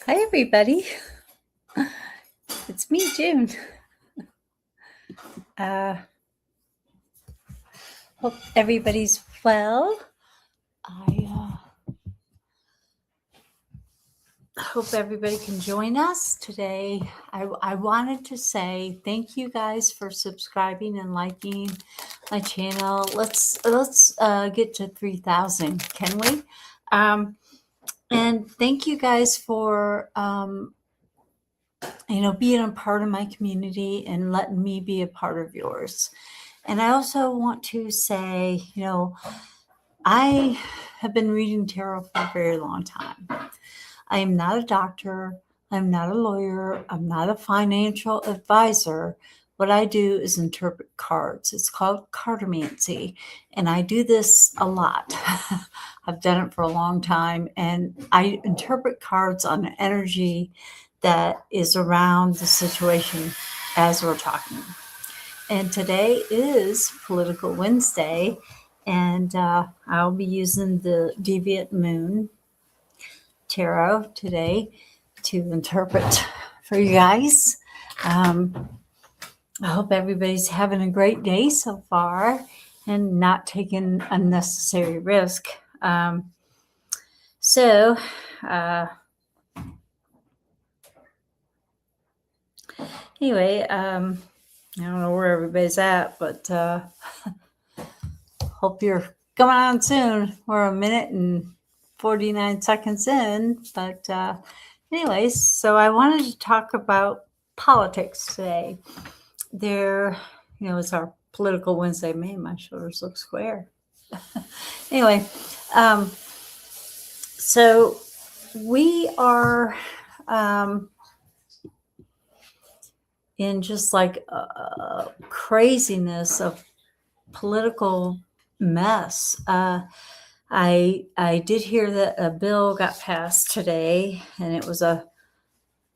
Hi, everybody. It's me, June. Hope everybody's well. I hope everybody can join us today. I wanted to say thank you guys for subscribing and liking my channel. Let's get to 3,000, can we? And thank you guys for being a part of my community and letting me be a part of yours. And I also want to say, I have been reading tarot for a very long time. I am not a doctor. I'm not a lawyer. I'm not a financial advisor. What I do is interpret cards. It's called cartomancy. And I do this a lot. I've done it for a long time. And I interpret cards on an energy that is around the situation as we're talking. And today is Political Wednesday. And I'll be using the Deviant Moon Tarot today to interpret for you guys. I hope everybody's having a great day so far and not taking unnecessary risk. Anyway, I don't know where everybody's at, but hope you're coming on soon. We're a minute and 49 seconds in, but anyways, so I wanted to talk about politics today. It's our Political Wednesday. Man, my shoulders look square. Anyway, so we are in just like a craziness of political mess. I did hear that a bill got passed today, and it was a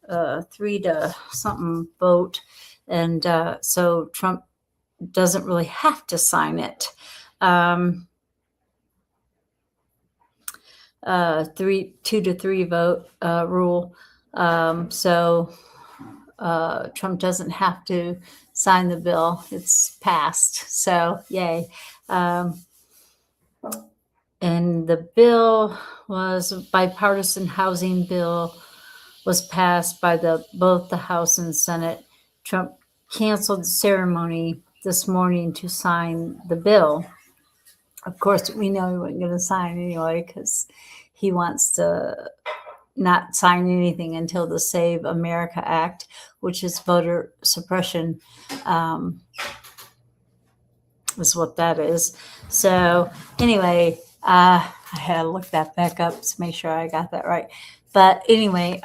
3-0 vote, and so Trump doesn't really have to sign it. 2-3 vote rule. So Trump doesn't have to sign the bill. It's passed. So yay. And the bill was a bipartisan housing bill, was passed by both the House and Senate. Trump canceled the ceremony this morning to sign the bill. Of course, we know he wasn't going to sign anyway because he wants to not sign anything until the Save America Act, which is voter suppression, is what that is. So anyway, I had to look that back up to make sure I got that right. But anyway,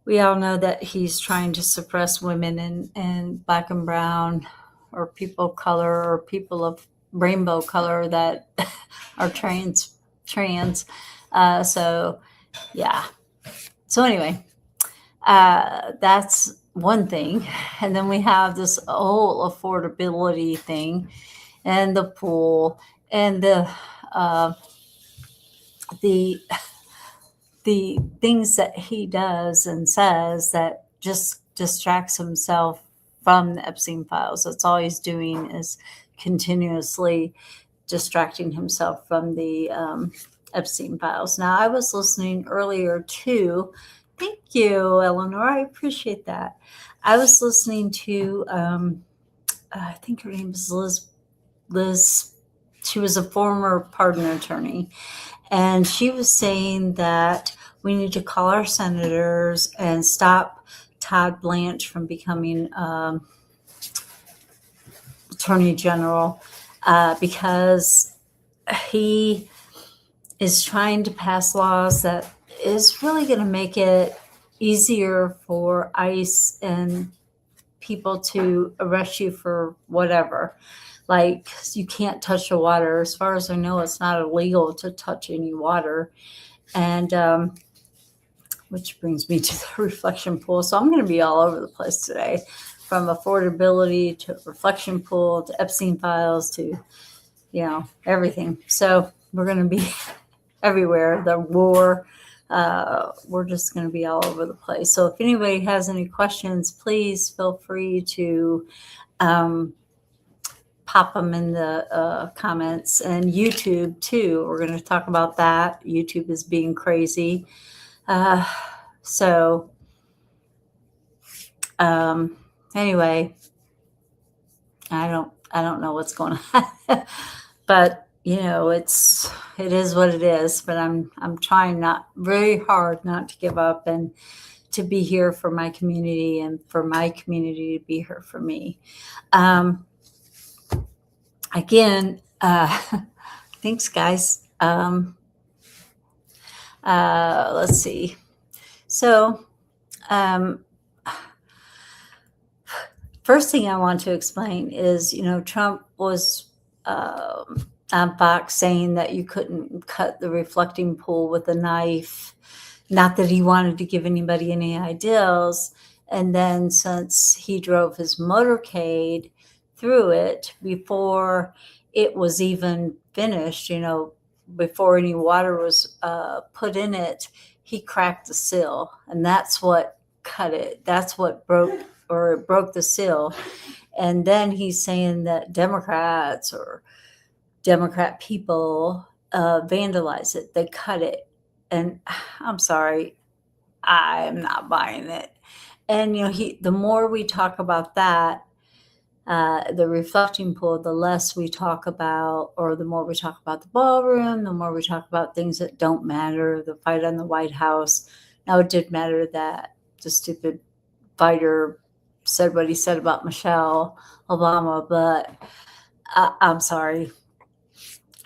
we all know that he's trying to suppress women and black and brown or people of color or people of rainbow color that are trans. So yeah. So anyway, that's one thing. And then we have this whole affordability thing and the pool and the things that he does and says that just distracts himself from the Epstein files. That's all he's doing is continuously distracting himself from the Epstein files. Now, I was listening earlier too. Thank you, Eleanor. I appreciate that. I was listening to, I think her name is Liz. She was a former pardon attorney. And she was saying that we need to call our senators and stop Todd Blanche from becoming Attorney General because he is trying to pass laws that is really going to make it easier for ICE and people to arrest you for whatever. Like, you can't touch the water. As far as I know, it's not illegal to touch any water. And which brings me to the reflection pool. So I'm going to be all over the place today, from affordability to reflection pool to Epstein files to, everything. So we're going to be everywhere. The war, we're just going to be all over the place. So if anybody has any questions, please feel free to pop them in the comments. And YouTube too, we're going to talk about that. YouTube is being crazy. So anyway, I don't know what's going on, but you know, it is what it is. But I'm trying not very hard not to give up and to be here for my community and for my community to be here for me. Again, thanks, guys. Let's see. So, first thing I want to explain is, you know, Trump was on Fox saying that you couldn't cut the reflecting pool with a knife. Not that he wanted to give anybody any ideas. And then since he drove his motorcade through it before it was even finished, you know, before any water was put in it, he cracked the seal. And that's what cut it. That's what broke the seal. And then he's saying that Democrats or Democrat people vandalize it. They cut it. And I'm sorry, I'm not buying it. And, you know, the more we talk about that, the reflecting pool, the less we talk about, or the more we talk about the ballroom, the more we talk about things that don't matter, the fight on the White House. Now, it did matter that the stupid fighter said what he said about Michelle Obama, but I'm sorry.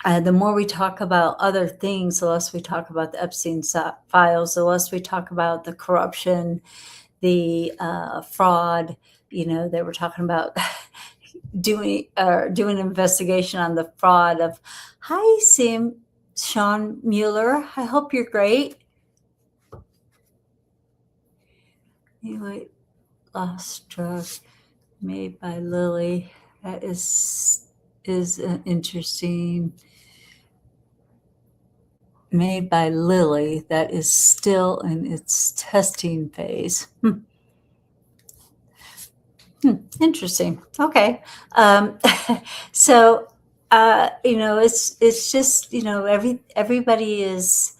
The more we talk about other things, the less we talk about the Epstein files, the less we talk about the corruption, the fraud. You know, they were talking about doing an investigation on the fraud of, hi, Sean Mueller. I hope you're great. Anyway, lost drug made by Lilly. That is interesting. Made by Lilly, that is still in its testing phase. Interesting. Okay. So, you know, it's just, you know, everybody is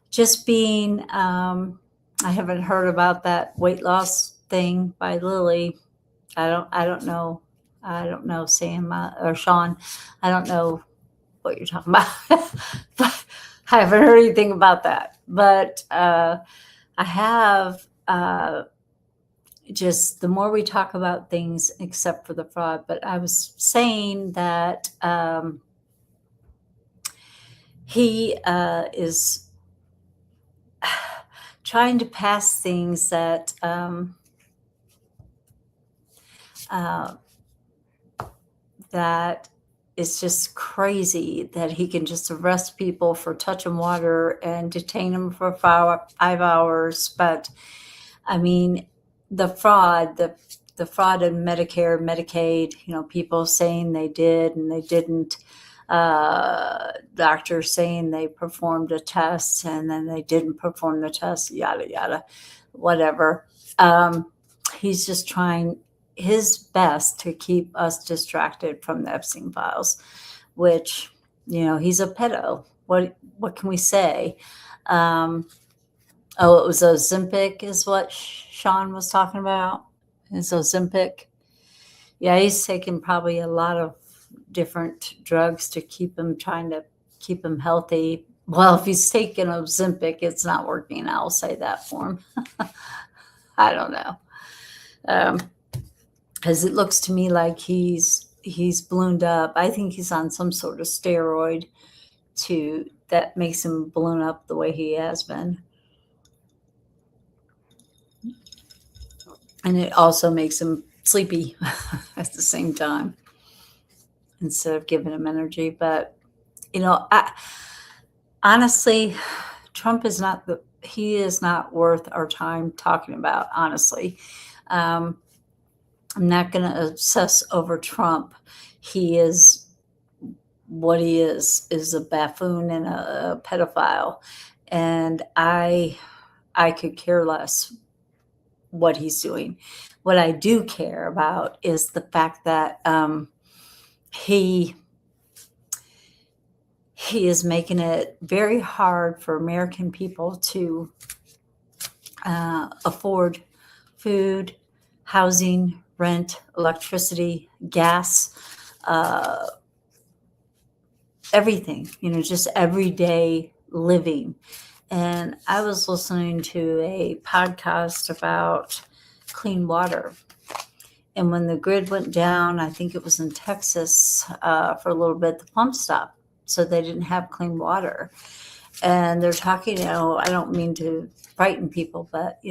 just being, I haven't heard about that weight loss thing by Lilly. I don't know. I don't know, Sam or Sean. I don't know what you're talking about. But I haven't heard anything about that. But I have just the more we talk about things, except for the fraud. But I was saying that he is trying to pass things that that is just crazy, that he can just arrest people for touching water and detain them for 5 hours. But I mean, the fraud in Medicare, Medicaid, you know, people saying they did and they didn't, doctors saying they performed a test and then they didn't perform the test, yada, yada, whatever. He's just trying his best to keep us distracted from the Epstein files, which, you know, he's a pedo. What can we say? Oh, it was Ozempic is what Sean was talking about. Is Ozempic. Yeah, he's taken probably a lot of different drugs to trying to keep him healthy. Well, if he's taking Ozempic, it's not working. I'll say that for him. I don't know. Because it looks to me like he's ballooned up. I think he's on some sort of steroid that makes him balloon up the way he has been. And it also makes him sleepy at the same time instead of giving him energy. But, you know, honestly, Trump is not worth our time talking about, honestly. I'm not going to obsess over Trump. He is what he is a buffoon and a pedophile. And I could care less what he's doing. What I do care about is the fact that he is making it very hard for American people to afford food, housing, rent, electricity, gas, everything, just everyday living. And I was listening to a podcast about clean water. And when the grid went down, I think it was in Texas for a little bit, the pump stopped. So they didn't have clean water. And they're talking, I don't mean to frighten people, but,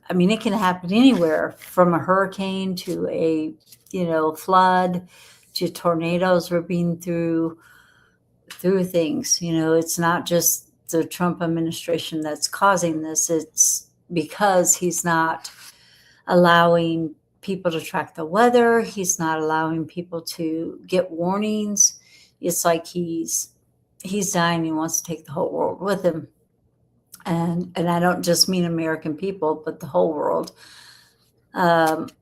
I mean, it can happen anywhere from a hurricane to a, flood to tornadoes. We're being through things. It's not just the Trump administration that's causing this. It's because he's not allowing people to track the weather. He's not allowing people to get warnings. It's like he's dying. He wants to take the whole world with him. And I don't just mean American people, but the whole world. And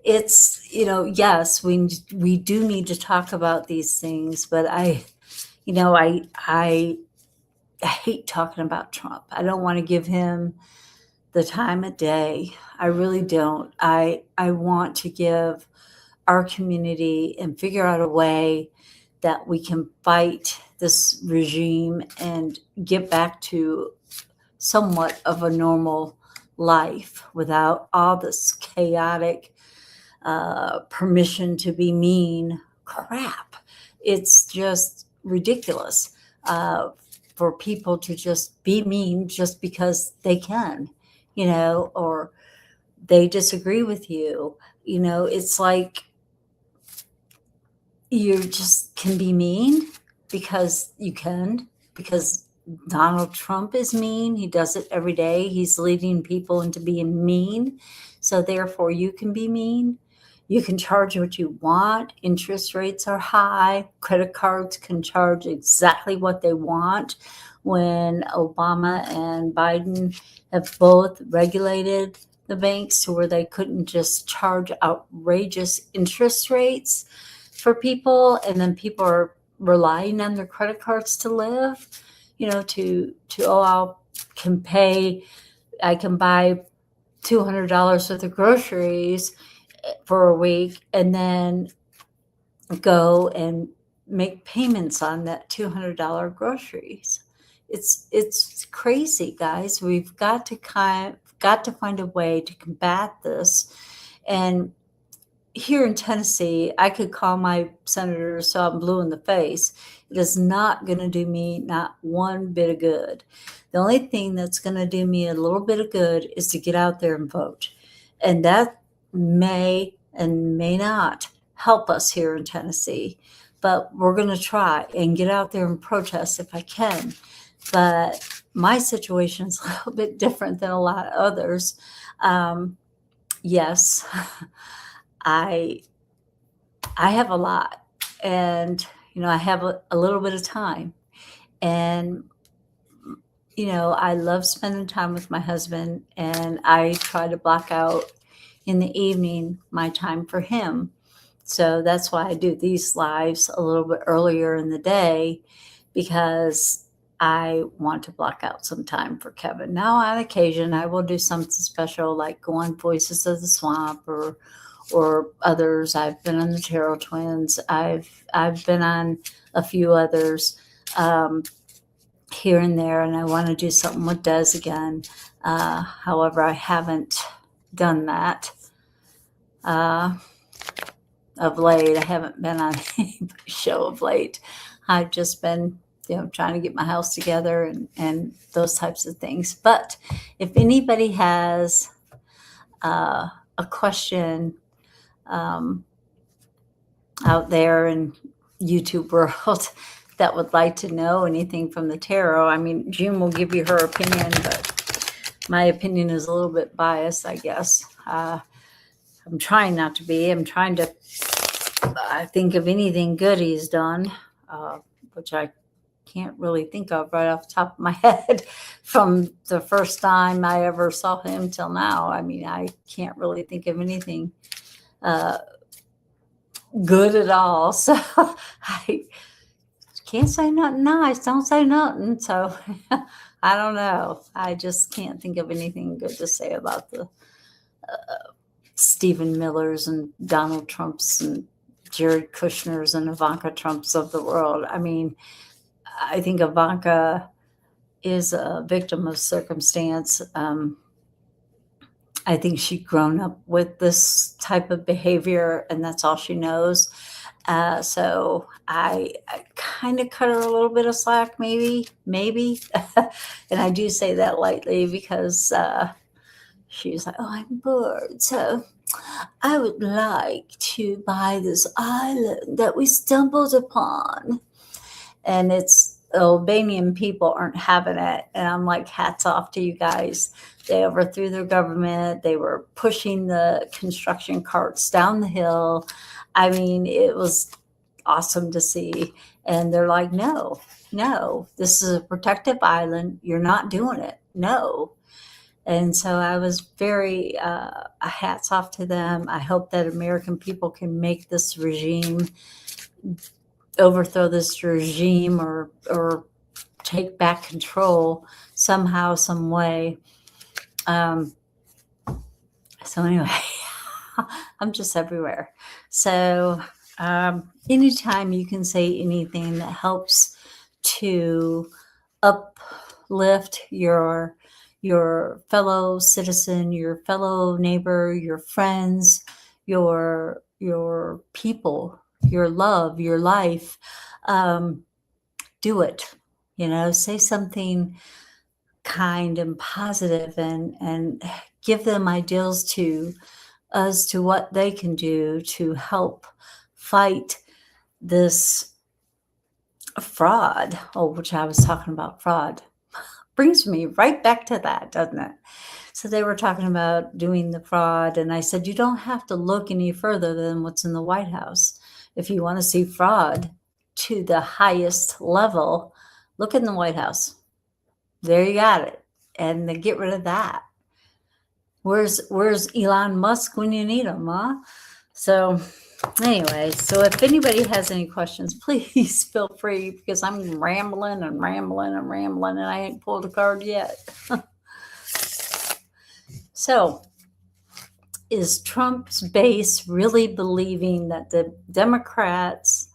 it's, yes, we do need to talk about these things, but I hate talking about Trump. I don't want to give him the time of day. I really don't. I want to give our community and figure out a way that we can fight this regime and get back to somewhat of a normal life without all this chaotic permission to be mean crap. It's just ridiculous for people to just be mean just because they can, or they disagree with you. It's like you just can be mean because you can, because Donald Trump is mean. He does it every day. He's leading people into being mean. So therefore you can be mean. You can charge what you want. Interest rates are high. Credit cards can charge exactly what they want. When Obama and Biden have both regulated the banks to where they couldn't just charge outrageous interest rates for people, and then people are relying on their credit cards to live, I can buy $200 worth of groceries for a week and then go and make payments on that $200 groceries. It's crazy, guys. We've got to find a way to combat this. And here in Tennessee, I could call my senator so I'm blue in the face. It is not going to do me not one bit of good. The only thing that's going to do me a little bit of good is to get out there and vote. And that may and may not help us here in Tennessee. But we're going to try and get out there and protest if I can. But my situation is a little bit different than a lot of others. Yes. I have a lot, and I have a little bit of time, and I love spending time with my husband, and I try to block out in the evening my time for him. So that's why I do these lives a little bit earlier in the day, because I want to block out some time for Kevin. Now, on occasion, I will do something special, like go on Voices of the Swamp or others. I've been on the Terrell Twins. I've been on a few others here and there, and I want to do something with Des again. However, I haven't done that of late. I haven't been on any show of late. I've just been trying to get my house together and those types of things. But if anybody has a question out there in YouTube world that would like to know anything from the tarot, I mean, June will give you her opinion, but my opinion is a little bit biased, I guess. I'm trying not to be. I'm trying to I think of anything good he's done, which I can't really think of right off the top of my head from the first time I ever saw him till now. I mean, I can't really think of anything uh, good at all. So I can't say nothing nice. Don't say nothing. So I don't know. I just can't think of anything good to say about the Stephen Millers and Donald Trumps and Jared Kushner's and Ivanka Trumps of the world. I mean, I think Ivanka is a victim of circumstance. I think she'd grown up with this type of behavior, and that's all she knows. So I kind of cut her a little bit of slack, maybe. And I do say that lightly because she's like, oh, I'm bored. So I would like to buy this island that we stumbled upon. And it's Albanian people aren't having it. And I'm like, hats off to you guys. They overthrew their government. They were pushing the construction carts down the hill. I mean, it was awesome to see. And they're like, no, this is a protective island. You're not doing it. No. And so I was very hats off to them. I hope that American people can make this regime, overthrow this regime, or take back control somehow, some way. So anyway, I'm just everywhere. So anytime you can say anything that helps to uplift your fellow citizen, your fellow neighbor, your friends, your people, your love, your life, do it. Say something kind and positive, and give them ideals as to what they can do to help fight this fraud. Which I was talking about fraud. Brings me right back to that, doesn't it? So they were talking about doing the fraud, and I said, you don't have to look any further than what's in the White House. If you want to see fraud to the highest level, look in the White House. There you got it. And then get rid of that. Where's Elon Musk when you need him, huh? So anyway, so if anybody has any questions, please feel free, because I'm rambling and I ain't pulled a card yet. So is Trump's base really believing that the Democrats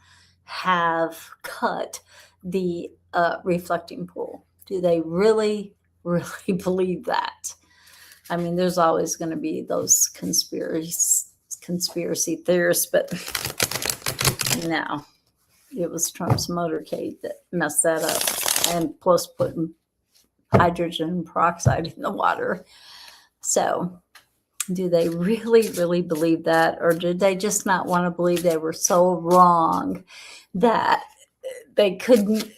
have cut the reflecting pool? Do they really believe that? I mean, there's always going to be those conspiracy theorists, but no, it was Trump's motorcade that messed that up, and plus putting hydrogen peroxide in the water. So do they really believe that, or did they just not want to believe they were so wrong that they couldn't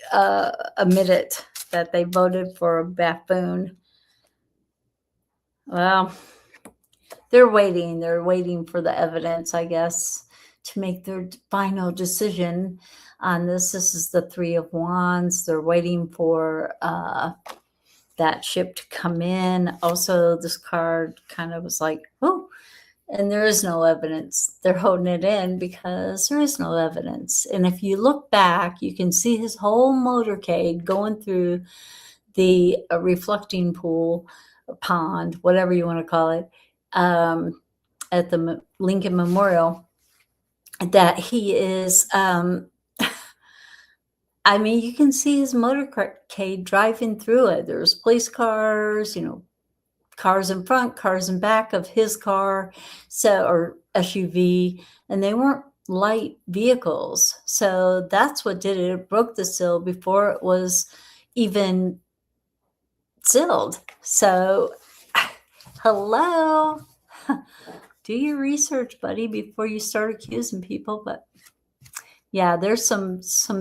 admit it, that they voted for a buffoon? Well, they're waiting for the evidence, I guess, to make their final decision on this. This is the Three of Wands. They're waiting for that ship to come in. Also, this card kind of was like, oh, and there is no evidence. They're holding it in because there is no evidence. And if you look back, you can see his whole motorcade going through the reflecting pool, pond, whatever you want to call it, at the Lincoln Memorial, that he is, I mean, you can see his motorcade driving through it. There's police cars, cars in front, cars in back of his car, or SUV, and they weren't light vehicles. So that's what did it. It broke the seal before it was even sealed. So hello, do your research, buddy, before you start accusing people. But yeah, there's some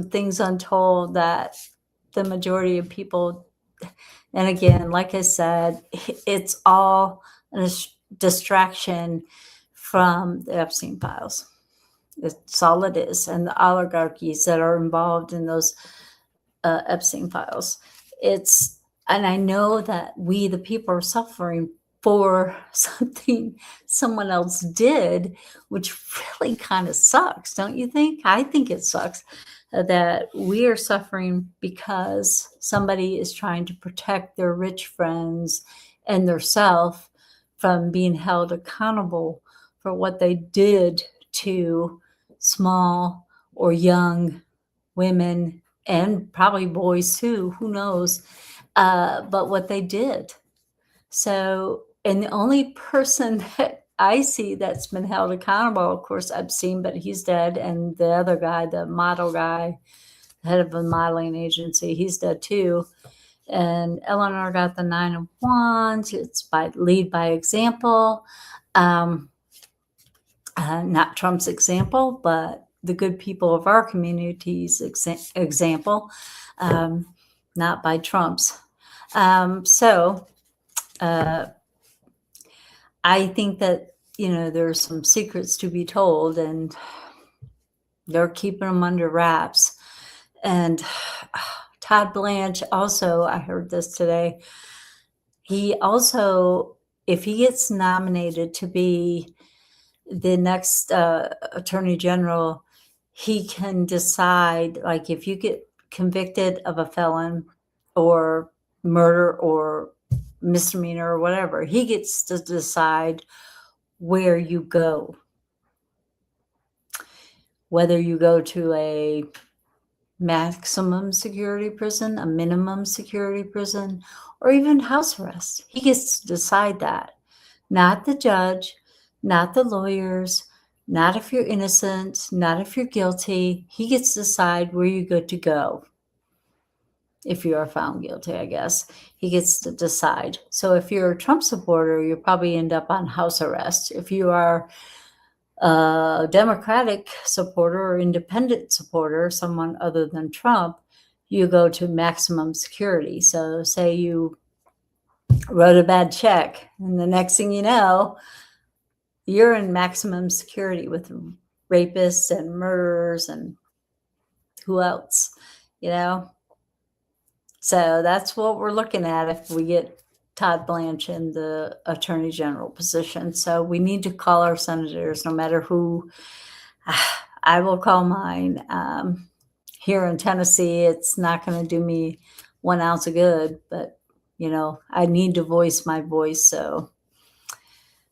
things untold that the majority of people, and again, like I said, it's all a distraction from the Epstein files. It's all it is. And the oligarchies that are involved in those Epstein files. And I know that we, the people, are suffering for something someone else did, which really kind of sucks, don't you think? I think it sucks that we are suffering because somebody is trying to protect their rich friends and their self from being held accountable for what they did to small or young women and probably boys too, who knows, but what they did. So, and the only person that I see that's been held accountable, of course, Epstein, but he's dead, and the other guy, the model guy, head of a modeling agency, he's dead too. And Eleanor got the 9 of Wands. It's by lead by example. Not Trump's example, but the good people of our community's example, not by Trump's. So I think that, there's some secrets to be told, and they're keeping them under wraps. And Todd Blanche also, I heard this today, he also, if he gets nominated to be the next attorney general, he can decide, like, if you get convicted of a felon or murder or misdemeanor or whatever, he gets to decide where you go. Whether you go to a maximum security prison, a minimum security prison, or even house arrest. He gets to decide that. Not the judge, not the lawyers, not if you're innocent, not if you're guilty. He gets to decide where you're good to go. If you are found guilty, I guess. He gets to decide. So if you're a Trump supporter, you'll probably end up on house arrest. If you are a Democratic supporter or independent supporter, someone other than Trump, you go to maximum security. So say you wrote a bad check, and the next thing you know, you're in maximum security with rapists and murderers and who else, So that's what we're looking at if we get Todd Blanche in the attorney general position. So we need to call our senators, no matter who. I will call mine. Here in Tennessee, it's not going to do me 1 ounce of good, but I need to voice my voice. So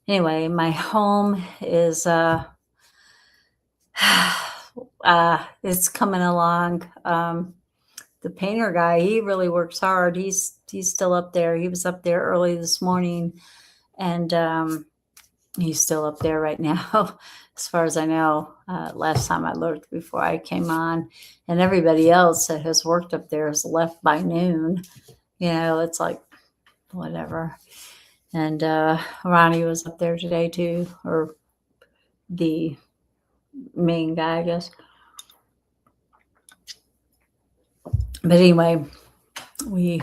anyway, my home is it's coming along. The painter guy, he really works hard. He's still up there. He was up there early this morning, and he's still up there right now, as far as I know. Last time I looked before I came on, and everybody else that has worked up there has left by noon. It's like whatever. And Ronnie was up there today too, or the main guy, I guess. But anyway, we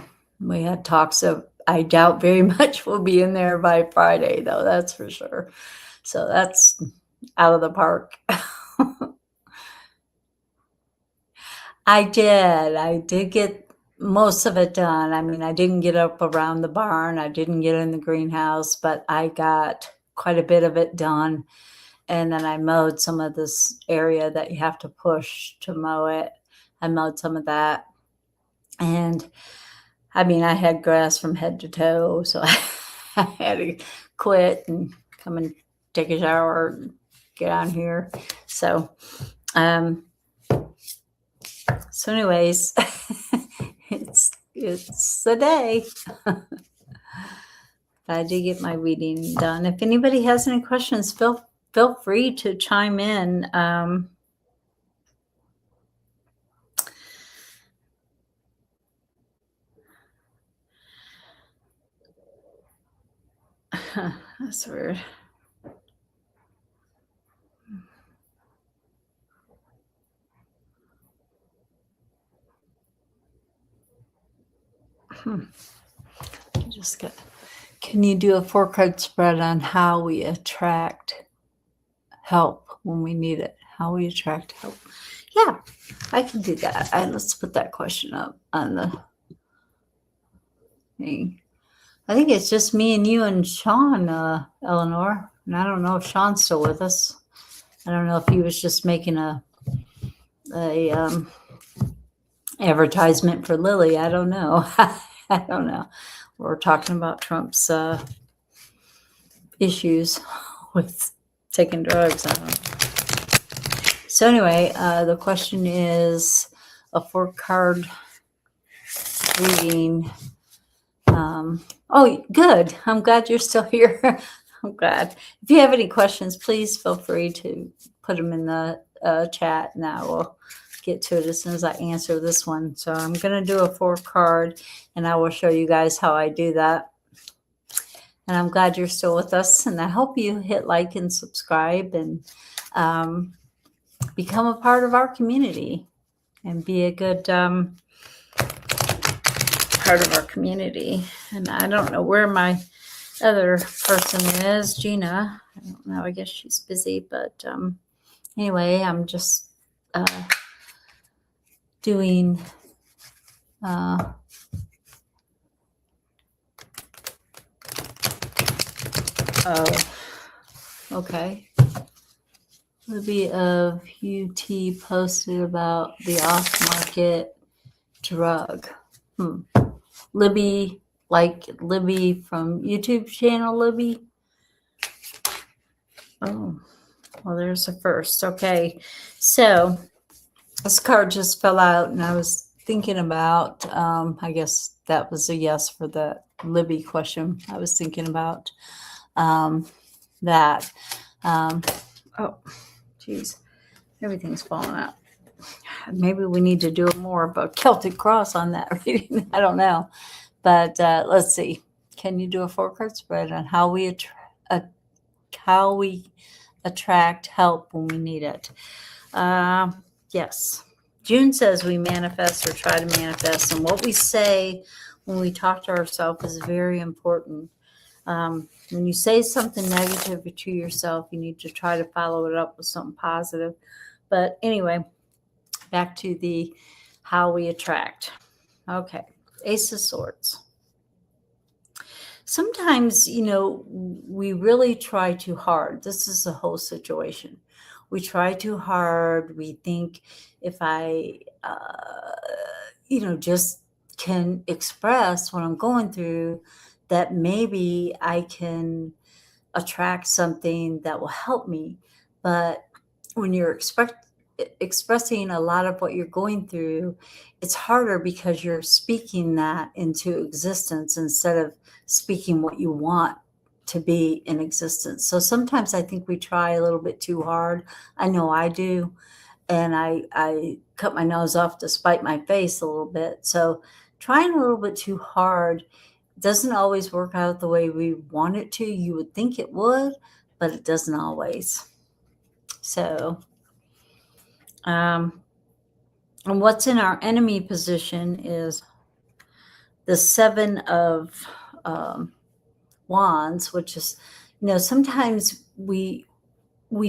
had talks. So I doubt very much we'll be in there by Friday, though. That's for sure. So that's out of the park. I did get most of it done. I mean, I didn't get up around the barn. I didn't get in the greenhouse, but I got quite a bit of it done. And then I mowed some of this area that you have to push to mow it. I mowed some of that. And I mean, I had grass from head to toe, so I had to quit and come and take a shower and get on here. So, anyways, it's the day. I did get my reading done. If anybody has any questions, feel free to chime in. That's weird. Can you do a 4-card spread on how we attract help when we need it? how we attract help. Yeah, I can do that. Let's put that question up on the thing. I think it's just me and you and Sean, Eleanor. And I don't know if Sean's still with us. I don't know if he was just making a advertisement for Lily. I don't know. I don't know. We're talking about Trump's issues with taking drugs. I don't know. So anyway, the question is a 4-card reading. Oh, good. I'm glad you're still here. I'm glad. If you have any questions, please feel free to put them in the chat, and I will get to it as soon as I answer this one. So I'm going to do a 4-card, and I will show you guys how I do that. And I'm glad you're still with us, and I hope you hit like and subscribe and become a part of our community and be a good part of our community. And I don't know where my other person is, Gina. I don't know. I guess she's busy, but anyway, I'm just doing oh, okay. Libby of UT posted about the off-market drug. Libby, like Libby from YouTube channel, Libby. Oh, well, there's the first. Okay, so this card just fell out, and I was thinking about, I guess that was a yes for the Libby question. I was thinking about that. Oh, geez, everything's falling out. Maybe we need to do more of a Celtic cross on that reading. I don't know. But let's see. Can you do a 4-card spread on how we attract help when we need it? Yes. June says we manifest or try to manifest. And what we say when we talk to ourselves is very important. When you say something negative to yourself, you need to try to follow it up with something positive. But anyway, back to the how we attract. Okay. Ace of Swords. Sometimes, we really try too hard. This is the whole situation. We try too hard. We think if I, just can express what I'm going through, that maybe I can attract something that will help me. But when you're expressing a lot of what you're going through, it's harder because you're speaking that into existence instead of speaking what you want to be in existence. So sometimes I think we try a little bit too hard. I know I do. And I cut my nose off to spite my face a little bit. So trying a little bit too hard doesn't always work out the way we want it to. You would think it would, but it doesn't always. So and what's in our enemy position is the 7 of Wands, which is, sometimes we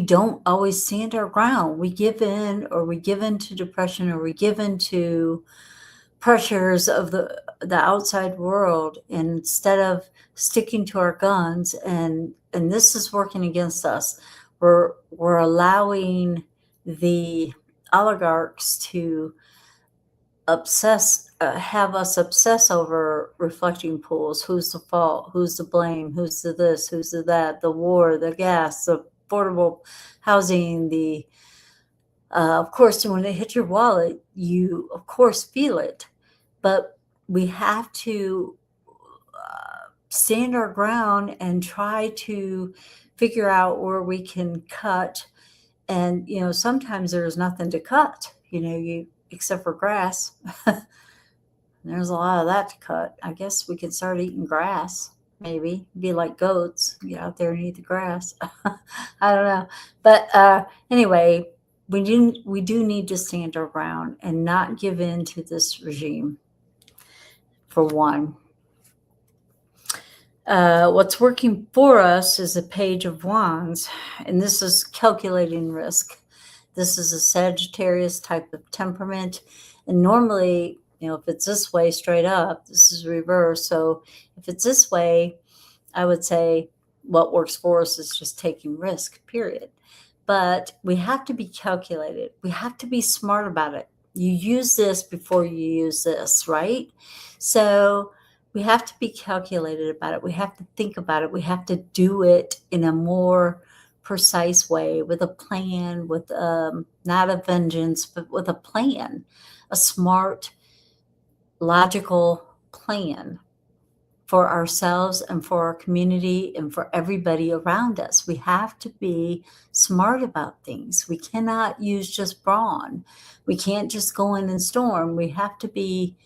don't always stand our ground. We give in, or we give in to depression, or we give in to pressures of the outside world, and instead of sticking to our guns, and this is working against us, we're allowing the oligarchs to have us obsess over reflecting pools. Who's the fault? Who's to blame? Who's to this? Who's to that? The war, the gas, the affordable housing, of course, when it hits your wallet, you of course feel it, but we have to stand our ground and try to figure out where we can cut. And, sometimes there's nothing to cut, except for grass. There's a lot of that to cut. I guess we could start eating grass, maybe. Be like goats, get out there and eat the grass. I don't know. But anyway, we do need to stand our ground and not give in to this regime, for one. What's working for us is a Page of Wands, and this is calculating risk. This is a Sagittarius type of temperament. And normally, if it's this way straight up, this is reverse. So if it's this way, I would say what works for us is just taking risk, period. But we have to be calculated. We have to be smart about it. You use this before you use this, right? So we have to be calculated about it. We have to think about it. We have to do it in a more precise way with a plan, with not a vengeance, but with a plan, a smart, logical plan for ourselves and for our community and for everybody around us. We have to be smart about things. We cannot use just brawn. We can't just go in and storm. We have to be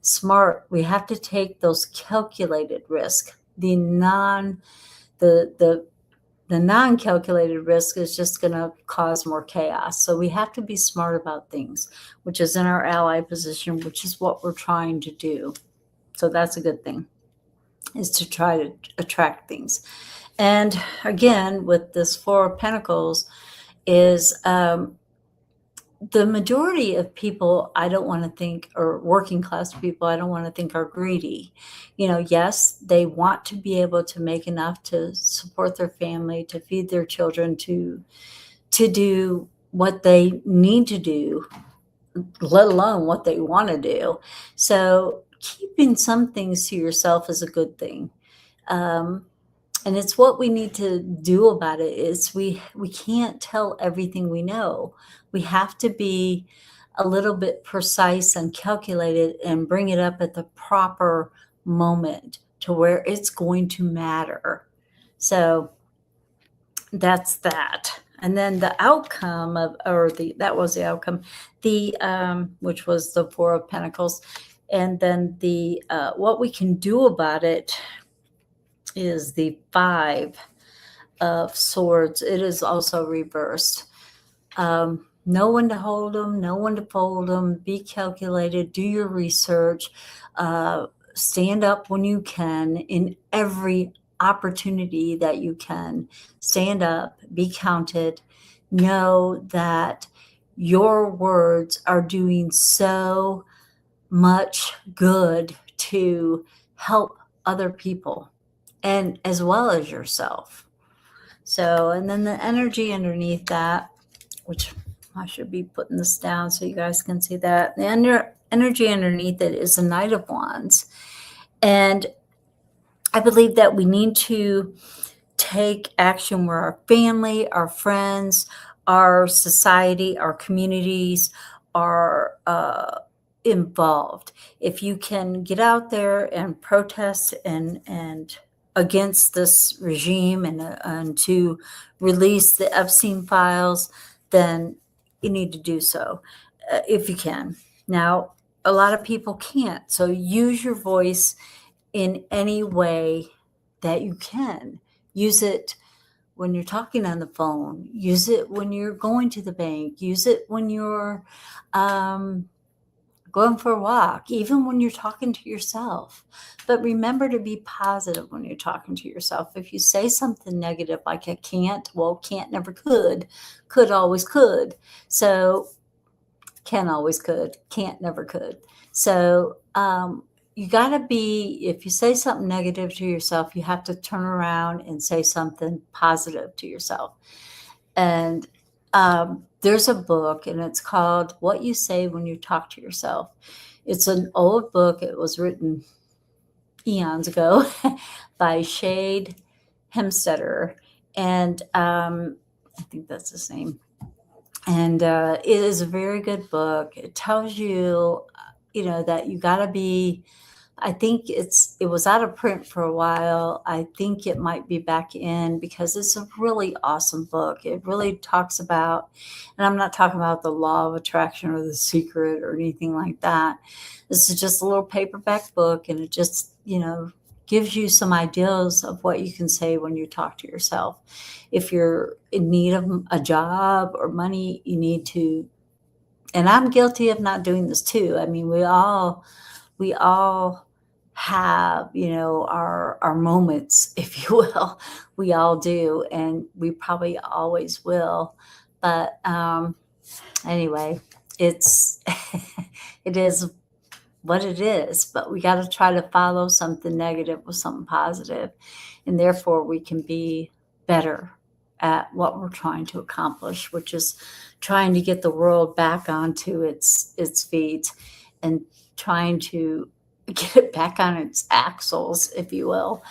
smart. We have to take those calculated risks. The non-calculated risk is just going to cause more chaos. So we have to be smart about things, which is in our ally position, which is what we're trying to do. So that's a good thing, is to try to attract things. And again, with this Four of Pentacles is the majority of people, I don't want to think, or working class people, I don't want to think are greedy. Yes, they want to be able to make enough to support their family, to feed their children, to do what they need to do, let alone what they want to do. So keeping some things to yourself is a good thing. And it's what we need to do about it. Is we can't tell everything we know. We have to be a little bit precise and calculated and bring it up at the proper moment to where it's going to matter. So that's that. And then the outcome that was the outcome, which was the Four of Pentacles. And then what we can do about it is the Five of Swords. It is also reversed. Know when to hold them, know when to fold them, be calculated, do your research, stand up when you can in every opportunity that you can. Stand up, be counted, know that your words are doing so much good to help other people and as well as yourself. So, and then the energy underneath that, which I should be putting this down so you guys can see that. The energy underneath it is the Knight of Wands. And I believe that we need to take action where our family, our friends, our society, our communities are involved. If you can get out there and protest and against this regime and to release the Epstein files, then you need to do so if you can. Now, a lot of people can't. So use your voice in any way that you can. Use it when you're talking on the phone. Use it when you're going to the bank. Use it when you're going for a walk, even when you're talking to yourself. But remember to be positive when you're talking to yourself. If you say something negative like I can't, well, can't never could always could. So can always could, can't never could. So you got to be, if you say something negative to yourself, you have to turn around and say something positive to yourself. And there's a book, and it's called What You Say When You Talk to Yourself. It's an old book. It was written eons ago by Shade Hemstetter. And I think that's his name. And it is a very good book. It tells you, that you got to be, I think it was out of print for a while. I think it might be back in because it's a really awesome book. It really talks about, and I'm not talking about the law of attraction or the secret or anything like that. This is just a little paperback book, and it just, gives you some ideas of what you can say when you talk to yourself. If you're in need of a job or money, you need to, and I'm guilty of not doing this too. I mean, we all have, our moments, if you will. We all do, and we probably always will. But Anyway, it's it is what it is, but we got to try to follow something negative with something positive, and therefore we can be better at what we're trying to accomplish, which is trying to get the world back onto its feet and trying to get it back on its axles, if you will,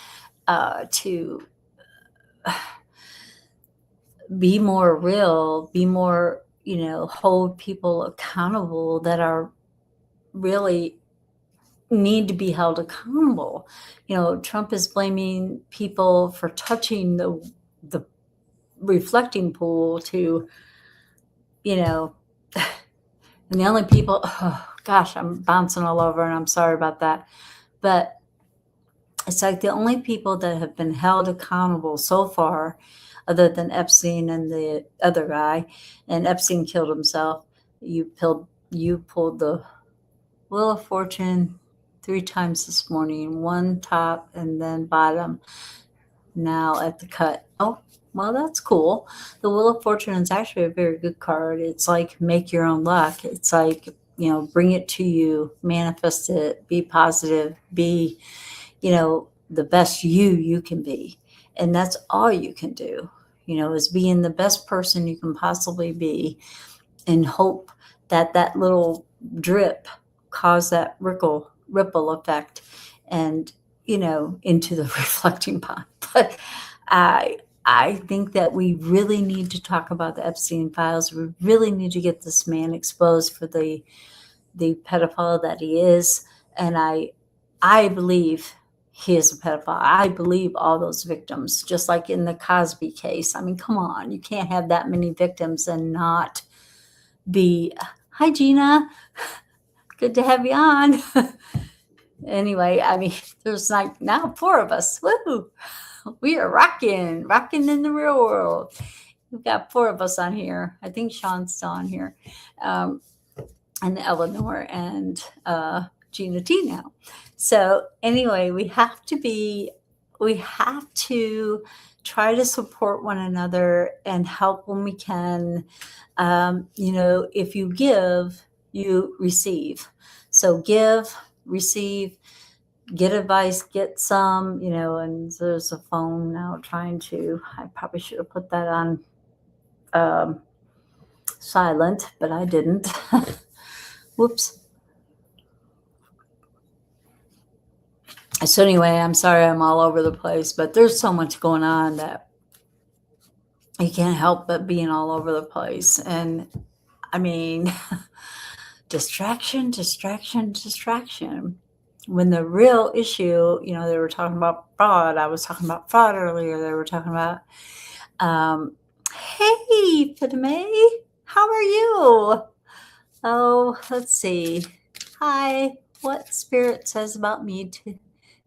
to be more real, be more, hold people accountable that are really need to be held accountable. Trump is blaming people for touching the reflecting pool to, and the only people, oh gosh, I'm bouncing all over and I'm sorry about that. But it's like the only people that have been held accountable so far, other than Epstein and the other guy, and Epstein killed himself. You pulled the Wheel of Fortune 3 times this morning, one top and then bottom. Now at the cut. Oh, well, that's cool. The Wheel of Fortune is actually a very good card. It's like make your own luck. It's like, bring it to you, manifest it, be positive, be, the best you can be. And that's all you can do, is being the best person you can possibly be, and hope that little drip cause that ripple effect and, into the reflecting pond. But I think that we really need to talk about the Epstein files. We really need to get this man exposed for the pedophile that he is. And I believe he is a pedophile. I believe all those victims, just like in the Cosby case. I mean, come on, you can't have that many victims and not be, hi, Gina. Good to have you on. Anyway, I mean, there's like now 4 of us. Woo! We are rocking in the real world. We've got 4 of us on here. I think Sean's still on here. And Eleanor and Gina T now. So anyway, we have to try to support one another and help when we can. If you give, you receive. So give, receive, get advice, get some, and there's a phone now I probably should have put that on silent, but I didn't. Whoops. So anyway, I'm sorry I'm all over the place, but there's so much going on that you can't help but being all over the place. And I mean, distraction. When the real issue, they were talking about fraud. I was talking about fraud earlier. They were talking about, hey, Padme, how are you? Oh, let's see. Hi, what Spirit says about me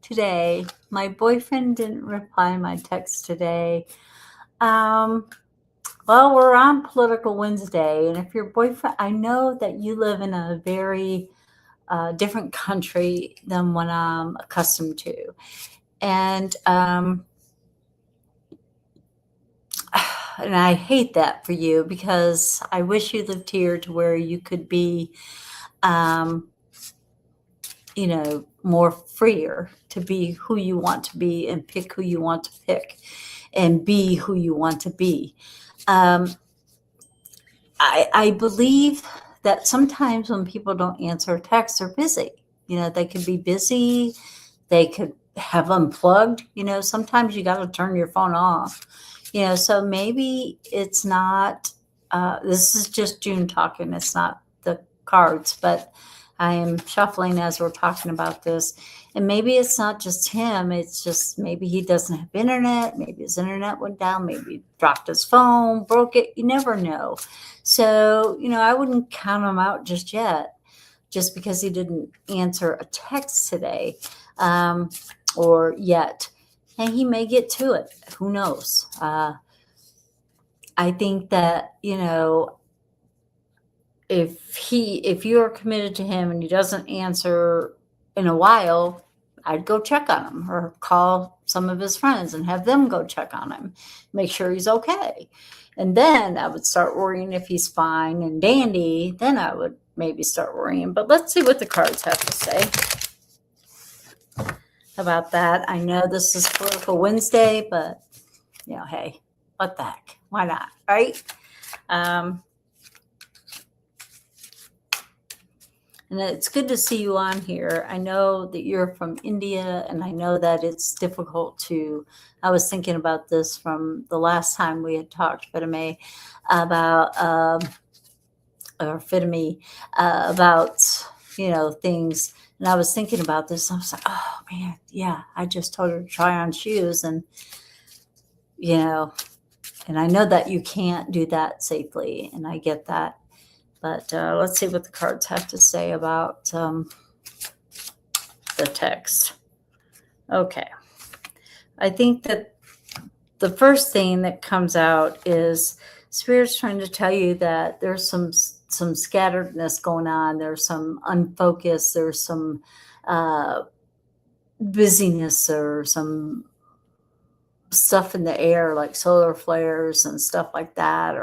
today. My boyfriend didn't reply my text today. Well, we're on Political Wednesday, and if your boyfriend, I know that you live in a very different country than what I'm accustomed to. And I hate that for you, because I wish you lived here to where you could be, more freer to be who you want to be and pick who you want to pick and be who you want to be. I believe that sometimes when people don't answer texts, they're busy. They could be busy. They could have unplugged. Sometimes you got to turn your phone off. So maybe it's not, this is just June talking. It's not the cards, but I am shuffling as we're talking about this. And maybe it's not just him. It's just maybe he doesn't have internet. Maybe his internet went down. Maybe he dropped his phone, broke it. You never know. So, I wouldn't count him out just yet, just because he didn't answer a text today or yet. And he may get to it. Who knows? I think that, if you are committed to him and he doesn't answer in a while, I'd go check on him or call some of his friends and have them go check on him, make sure he's okay. And then I would start worrying if he's fine and dandy. Then I would maybe start worrying. But let's see what the cards have to say about that. I know this is Political Wednesday, but, hey, what the heck? Why not, right? And it's good to see you on here. I know that you're from India, and I know that it's difficult I was thinking about this from the last time we had talked, Fitame, about, things. And I was thinking about this. I was like, oh, man, yeah, I just told her to try on shoes. And, and I know that you can't do that safely, and I get that. But let's see what the cards have to say about the text. Okay. I think that the first thing that comes out is Spirit's trying to tell you that there's some scatteredness going on. There's some unfocused. There's some busyness or some stuff in the air like solar flares and stuff like that,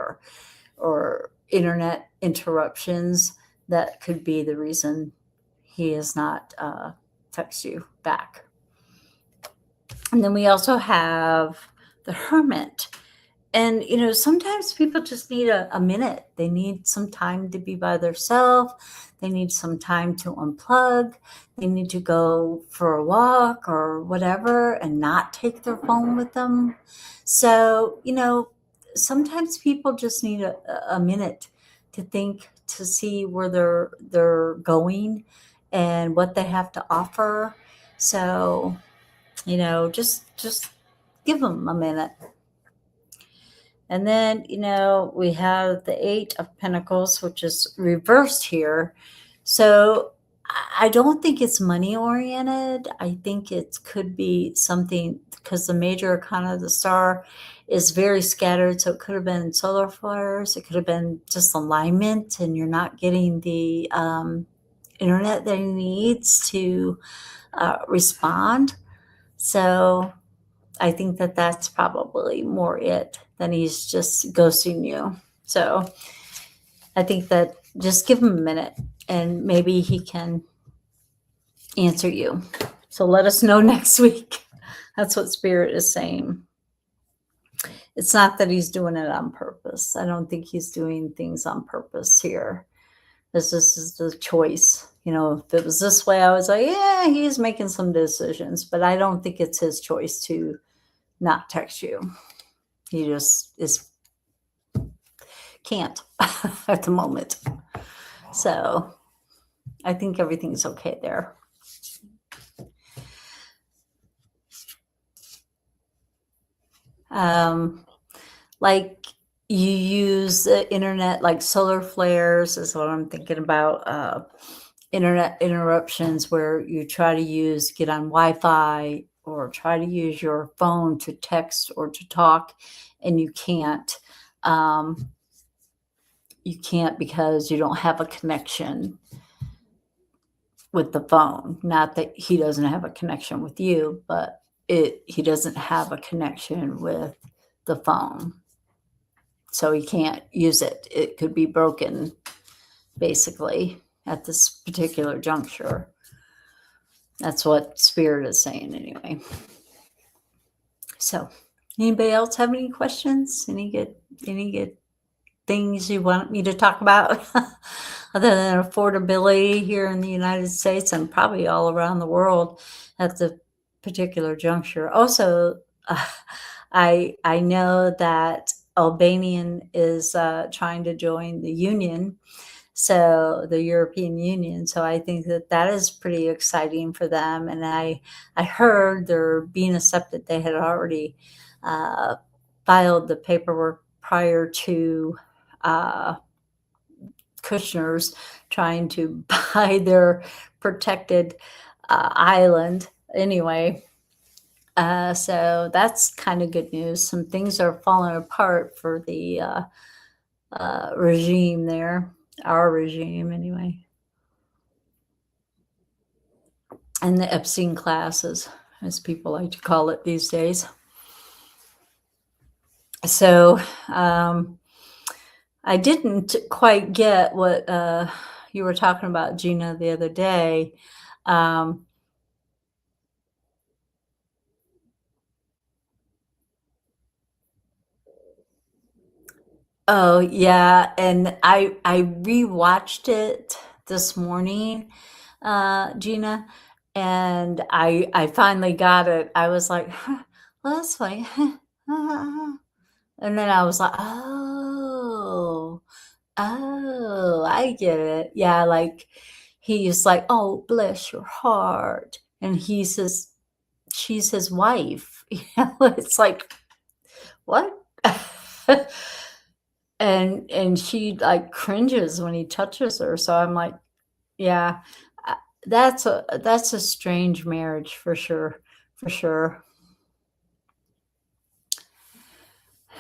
or internet interruptions that could be the reason he has not texted you back. And then we also have the Hermit. And, sometimes people just need a minute. They need some time to be by themselves. They need some time to unplug. They need to go for a walk or whatever and not take their phone with them. So, sometimes people just need a minute to think, to see where they're going and what they have to offer. So, just give them a minute. And then, we have the Eight of Pentacles, which is reversed here. So I don't think it's money oriented. I think it could be something, because the major arcana of the star is very scattered. So it could have been solar flares. It could have been just alignment, and you're not getting the internet that he needs to respond. So I think that that's probably more it than he's just ghosting you. So I think that just give him a minute and maybe he can answer you. So let us know next week. That's what Spirit is saying. It's not that he's doing it on purpose. I don't think he's doing things on purpose here. This is the choice. If it was this way, I was like, yeah, he's making some decisions, but I don't think it's his choice to not text you. He just can't at the moment. So I think everything's okay there. Like you use the internet, like solar flares is what I'm thinking about. Internet interruptions where you try to get on Wi-Fi or try to use your phone to text or to talk, and you can't. You can't because you don't have a connection with the phone. Not that he doesn't have a connection with you, but he doesn't have a connection with the phone. So he can't use it. It could be broken, basically, at this particular juncture. That's what Spirit is saying anyway. So, anybody else have any questions? Any good things you want me to talk about other than affordability here in the United States and probably all around the world at the particular juncture? Also, I know that Albanian is trying to join the Union. So the European Union. So I think that is pretty exciting for them. And I heard they're being accepted. They had already filed the paperwork prior to Kushner's trying to buy their protected island. Anyway, so that's kind of good news. Some things are falling apart for the regime there. Our regime, anyway. and the Epstein classes, as people like to call it these days. So I didn't quite get what you were talking about, Gina, the other day. Um, oh yeah, and I rewatched it this morning, Gina, and I finally got it. I was like, huh, well, that's funny. And then I was like, oh, oh, I get it. Yeah, like he's like, oh, bless your heart. And he says, she's his wife. You know, it's like, what? And she like cringes when he touches her. So I'm like, yeah, uh, that's a strange marriage for sure, for sure.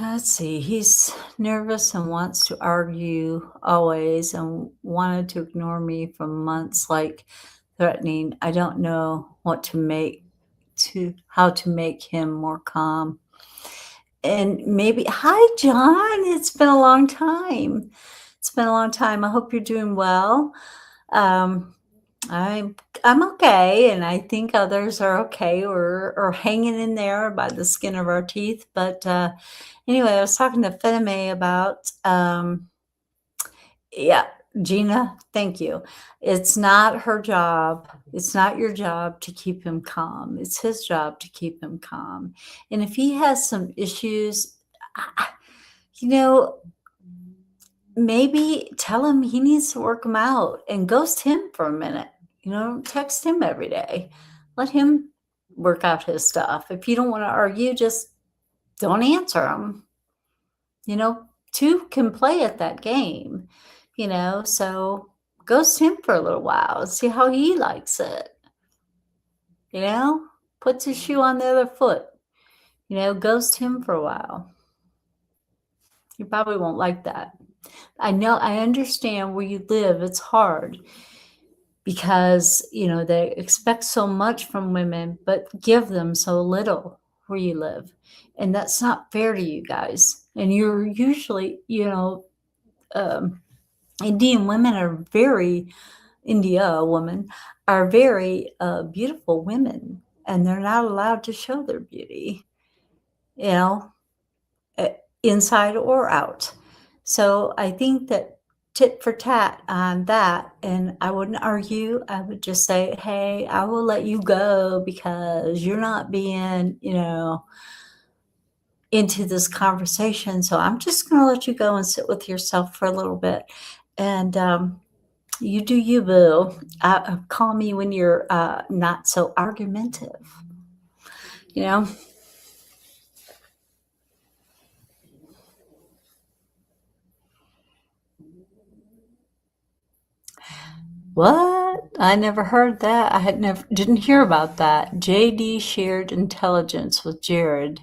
Let's see. He's nervous and wants to argue always and wanted to ignore me for months, like threatening. I don't know what to make to how to make him more calm. And maybe, hi, John. It's been a long time. It's been a long time. I hope you're doing well. Um, I'm okay, and I think others are okay or hanging in there by the skin of our teeth. But anyway, I was talking to Fenime about yeah, Gina, thank you. It's not her job. It's not your job to keep him calm. It's his job to keep him calm. And if he has some issues, you know, maybe tell him he needs to work them out and ghost him for a minute. You know, text him every day. Let him work out his stuff. If you don't want to argue, just don't answer him. You know, two can play at that game, you know, so ghost him for a little while and see how he likes it. You know, puts his shoe on the other foot. You know, ghost him for a while. You probably won't like that. I know, I understand where you live. It's hard because, you know, they expect so much from women, but give them so little where you live. And that's not fair to you guys. And you're usually, you know, Indian women are very, India women are very beautiful women, and they're not allowed to show their beauty, you know, inside or out. So I think that tit for tat on that, and I wouldn't argue. I would just say, hey, I will let you go because you're not being, you know, into this conversation. So I'm just going to let you go and sit with yourself for a little bit. And you do you, boo. Call me when you're not so argumentative, you know? What? I never heard that. I had never didn't hear about that. JD shared intelligence with Jared.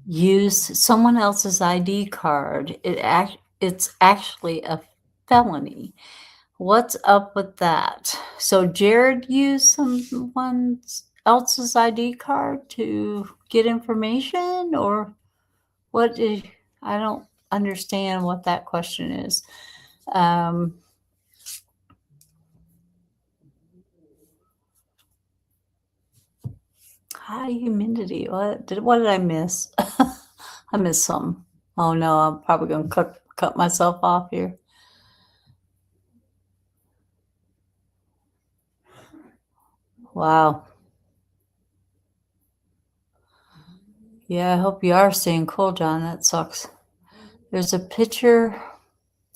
Use someone else's ID card. It's actually a felony. What's up with that? So Jared used someone else's ID card to get information, or what is, I don't understand what that question is. Um, high humidity. What did I miss? I missed some. Oh no, I'm probably gonna cut myself off here. Wow. Yeah, I hope you are staying cool, John. That sucks. There's a picture.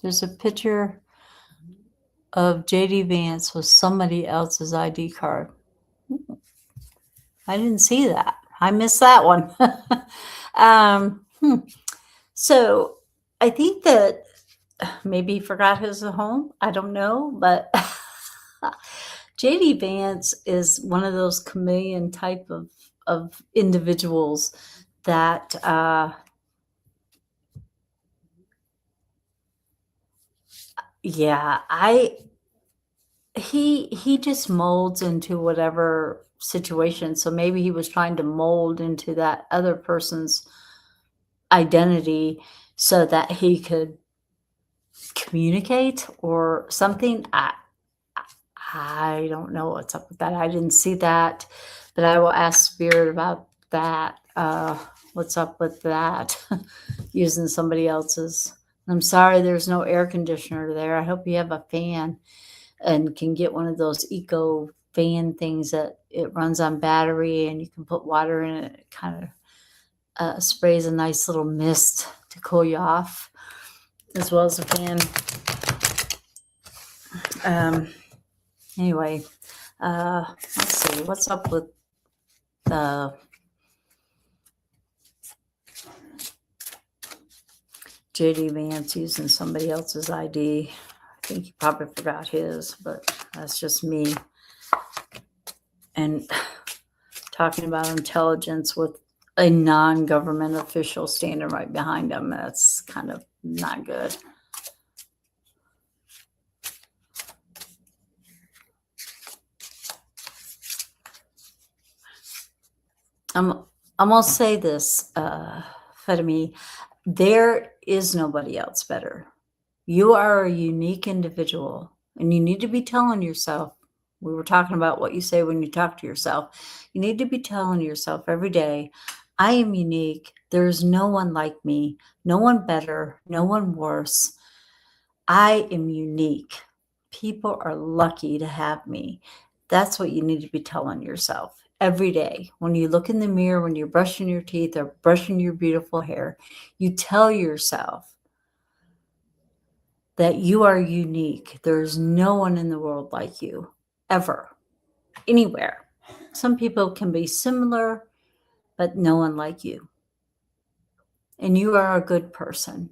There's a picture of JD Vance with somebody else's ID card. I didn't see that. I missed that one. So I think that maybe he forgot his home. I don't know, but JD Vance is one of those chameleon type of individuals that yeah, he just molds into whatever situation. So maybe he was trying to mold into that other person's identity so that he could communicate or something. I don't know what's up with that. I didn't see that, but I will ask Spirit about that. What's up with that? Using somebody else's. I'm sorry there's no air conditioner there. I hope you have a fan and can get one of those eco fan things that it runs on battery and you can put water in it. It kind of sprays a nice little mist to cool you off, as well as a fan. Anyway, let's see what's up with the JD Vance using somebody else's ID. I think he probably forgot his, but that's just me. And talking about intelligence with a non-government official standing right behind him, that's kind of not good. I'm gonna say this, Fedemi, there is nobody else better. You are a unique individual, and you need to be telling yourself. We were talking about what you say when you talk to yourself. You need to be telling yourself every day, I am unique. There's no one like me, no one better, no one worse. I am unique. People are lucky to have me. That's what you need to be telling yourself every day. When you look in the mirror, when you're brushing your teeth or brushing your beautiful hair, you tell yourself that you are unique. There's no one in the world like you, ever, anywhere. Some people can be similar, but no one like you. And you are a good person.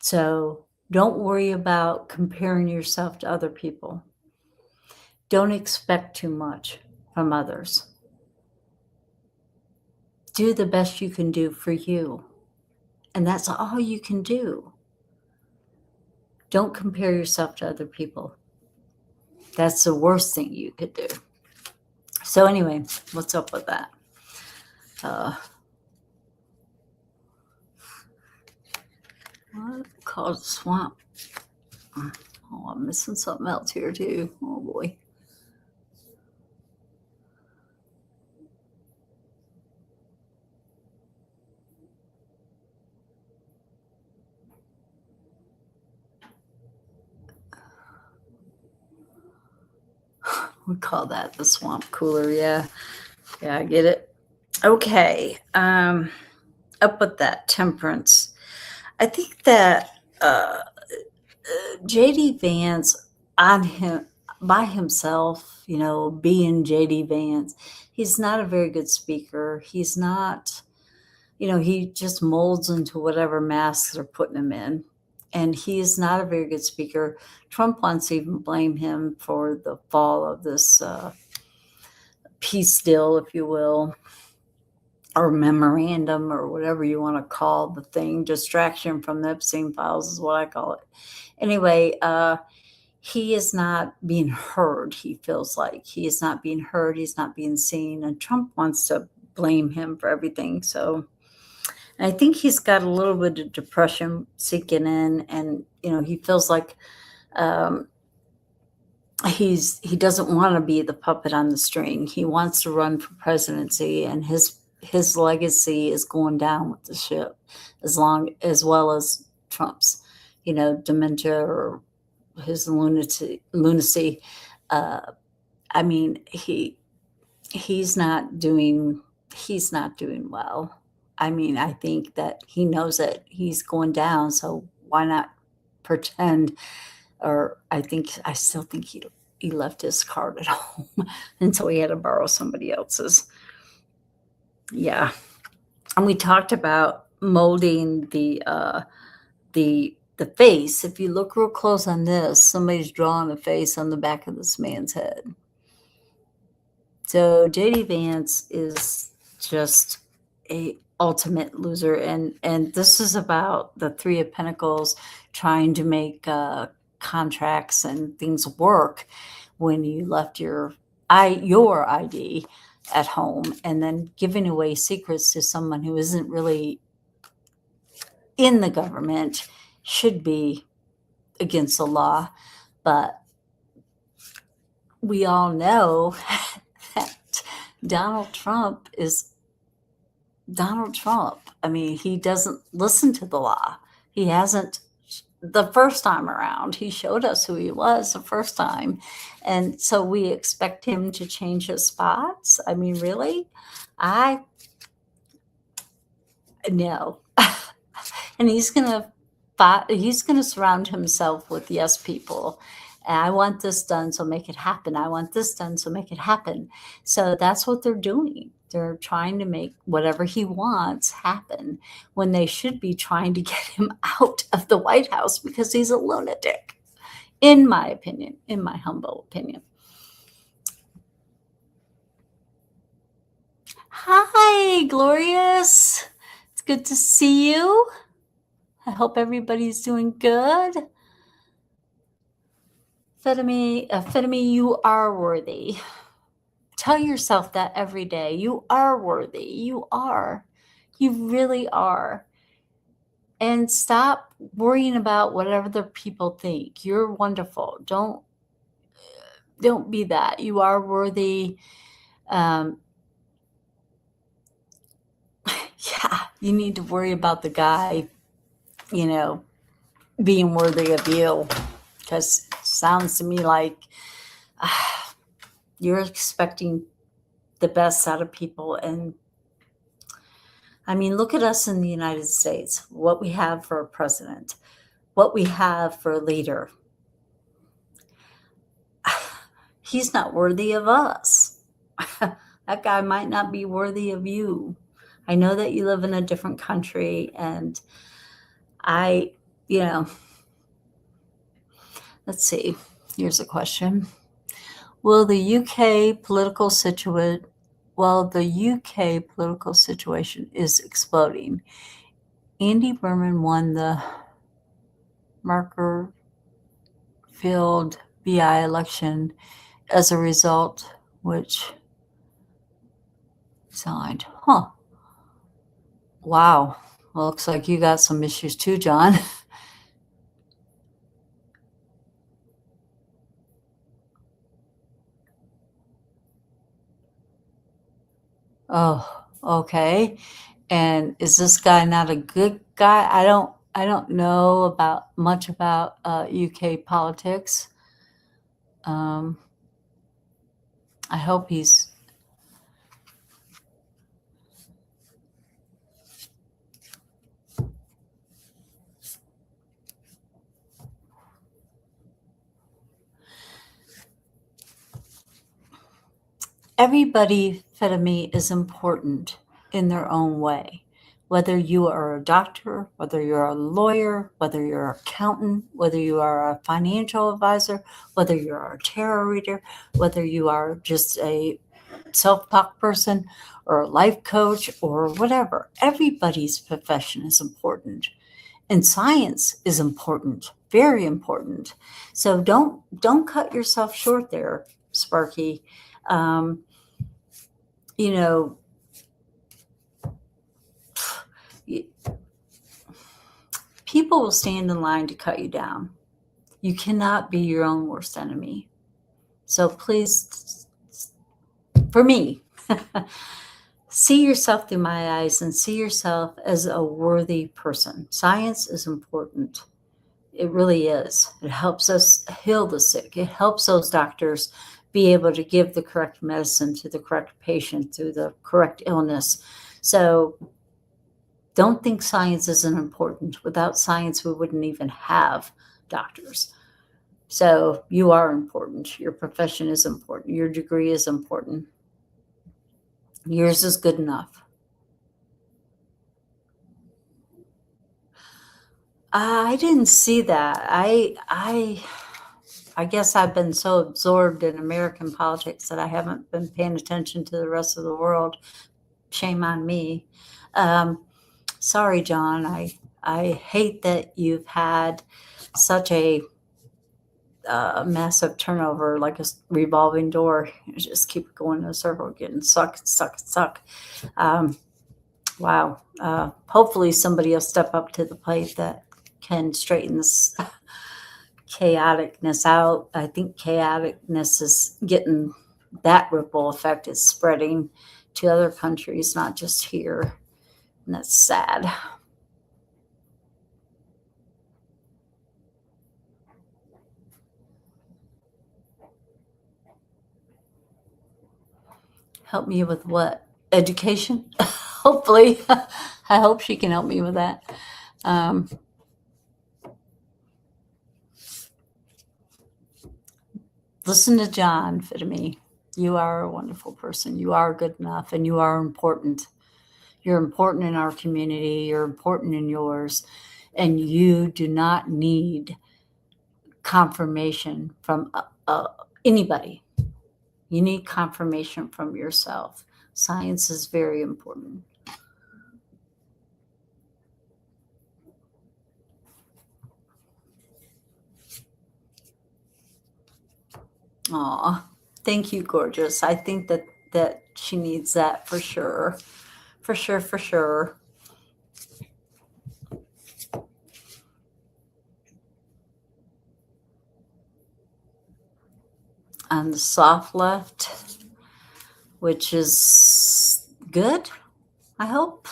So don't worry about comparing yourself to other people. Don't expect too much from others. Do the best you can do for you. And that's all you can do. Don't compare yourself to other people. That's the worst thing you could do. So anyway, what's up with that? What caused swamp? Oh, I'm missing something else here too. Oh boy. We call that the swamp cooler. Yeah, I get it. Okay. Up with that temperance. I think that JD Vance on him by himself, being JD Vance, he's not a very good speaker. He's not, he just molds into whatever masks they're putting him in. And he is not a very good speaker. Trump wants to even blame him for the fall of this peace deal, if you will, or memorandum, or whatever you want to call the thing. Distraction from the Epstein files is what I call it. Anyway, he is not being heard. He feels like he is not being heard. He's not being seen. And Trump wants to blame him for everything. So I think he's got a little bit of depression sinking in. And, he feels like he doesn't want to be the puppet on the string. He wants to run for presidency, and his legacy is going down with the ship, as well as Trump's, dementia or his lunacy. I mean, he's not doing well. I mean, I think that he knows that he's going down, so why not pretend? Or I still think he left his card at home until he had to borrow somebody else's. Yeah. And we talked about molding the face. If you look real close on this, somebody's drawing a face on the back of this man's head. So JD Vance is just a ultimate loser. And this is about the Three of Pentacles trying to make contracts and things work when you left your ID at home, and then giving away secrets to someone who isn't really in the government should be against the law. But we all know that Donald Trump is Donald Trump. I mean, he doesn't listen to the law. He hasn't the first time around. He showed us who he was the first time. And so we expect him to change his spots. I mean, really? No. And he's going to surround himself with yes people. And I want this done, so make it happen. I want this done, so make it happen. So that's what they're doing. They're trying to make whatever he wants happen when they should be trying to get him out of the White House because he's a lunatic, in my opinion, in my humble opinion. Hi, Glorious. It's good to see you. I hope everybody's doing good. Fedemi, you are worthy. Tell yourself that every day. You are worthy. You are. You really are. And stop worrying about what other people think. You're wonderful. Don't be that. You are worthy. Yeah, you need to worry about the guy, being worthy of you. Because it sounds to me like you're expecting the best out of people. And I mean, look at us in the United States, what we have for a president, what we have for a leader. He's not worthy of us. That guy might not be worthy of you. I know that you live in a different country, and let's see. Here's a question. Will the UK political situation is exploding. Andy Berman won the Makerfield BI election as a result, which signed. Wow. Well, looks like you got some issues too, John. Oh, okay. And is this guy not a good guy? I don't know much about UK politics. I hope he's everybody, Fedemi, is important in their own way. Whether you are a doctor, whether you're a lawyer, whether you're an accountant, whether you are a financial advisor, whether you're a tarot reader, whether you are just a self-talk person or a life coach or whatever. Everybody's profession is important. And science is important, very important. So don't cut yourself short there, Sparky. People will stand in line to cut you down. You cannot be your own worst enemy. So please, for me, see yourself through my eyes and see yourself as a worthy person. Science is important. It really is. It helps us heal the sick. It helps those doctors be able to give the correct medicine to the correct patient through the correct illness. So don't think science isn't important. Without science, we wouldn't even have doctors. So you are important. Your profession is important. Your degree is important. Yours is good enough. I didn't see that. I guess I've been so absorbed in American politics that I haven't been paying attention to the rest of the world. Shame on me. Sorry, John. I hate that you've had such a massive turnover, like a revolving door. You just keep going in a circle, getting stuck. Um, wow. Hopefully somebody will step up to the plate that can straighten this chaoticness out. I think chaoticness is getting, that ripple effect is spreading to other countries, not just here. And that's sad. Help me with what? Education? Hopefully. I hope she can help me with that. Listen to John Fitterme. You are a wonderful person. You are good enough, and you are important. You're important in our community. You're important in yours. And you do not need confirmation from anybody. You need confirmation from yourself. Science is very important. Aw, thank you, gorgeous. I think that she needs that for sure. For sure, for sure. On the soft left, which is good, I hope.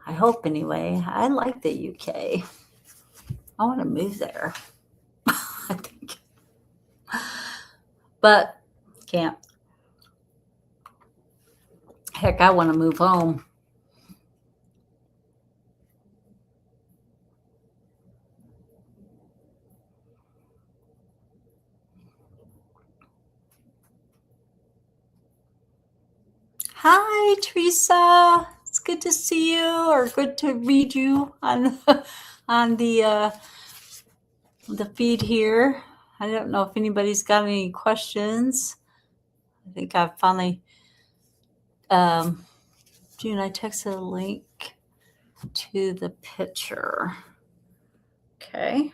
I hope anyway. I like the UK. I want to move there. I think. But can't. Heck, I want to move home. Hi, Teresa. It's good to see you, or good to read you on on the feed here. I don't know if anybody's got any questions. I think I finally, June, I texted a link to the picture. Okay.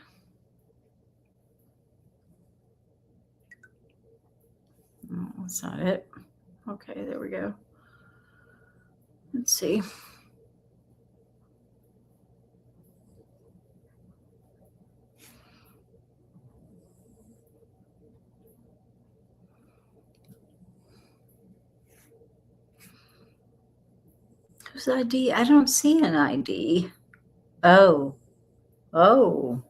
Oh, that's not it. Okay, there we go. Let's see. Whose ID? I don't see an ID. Oh. Oh.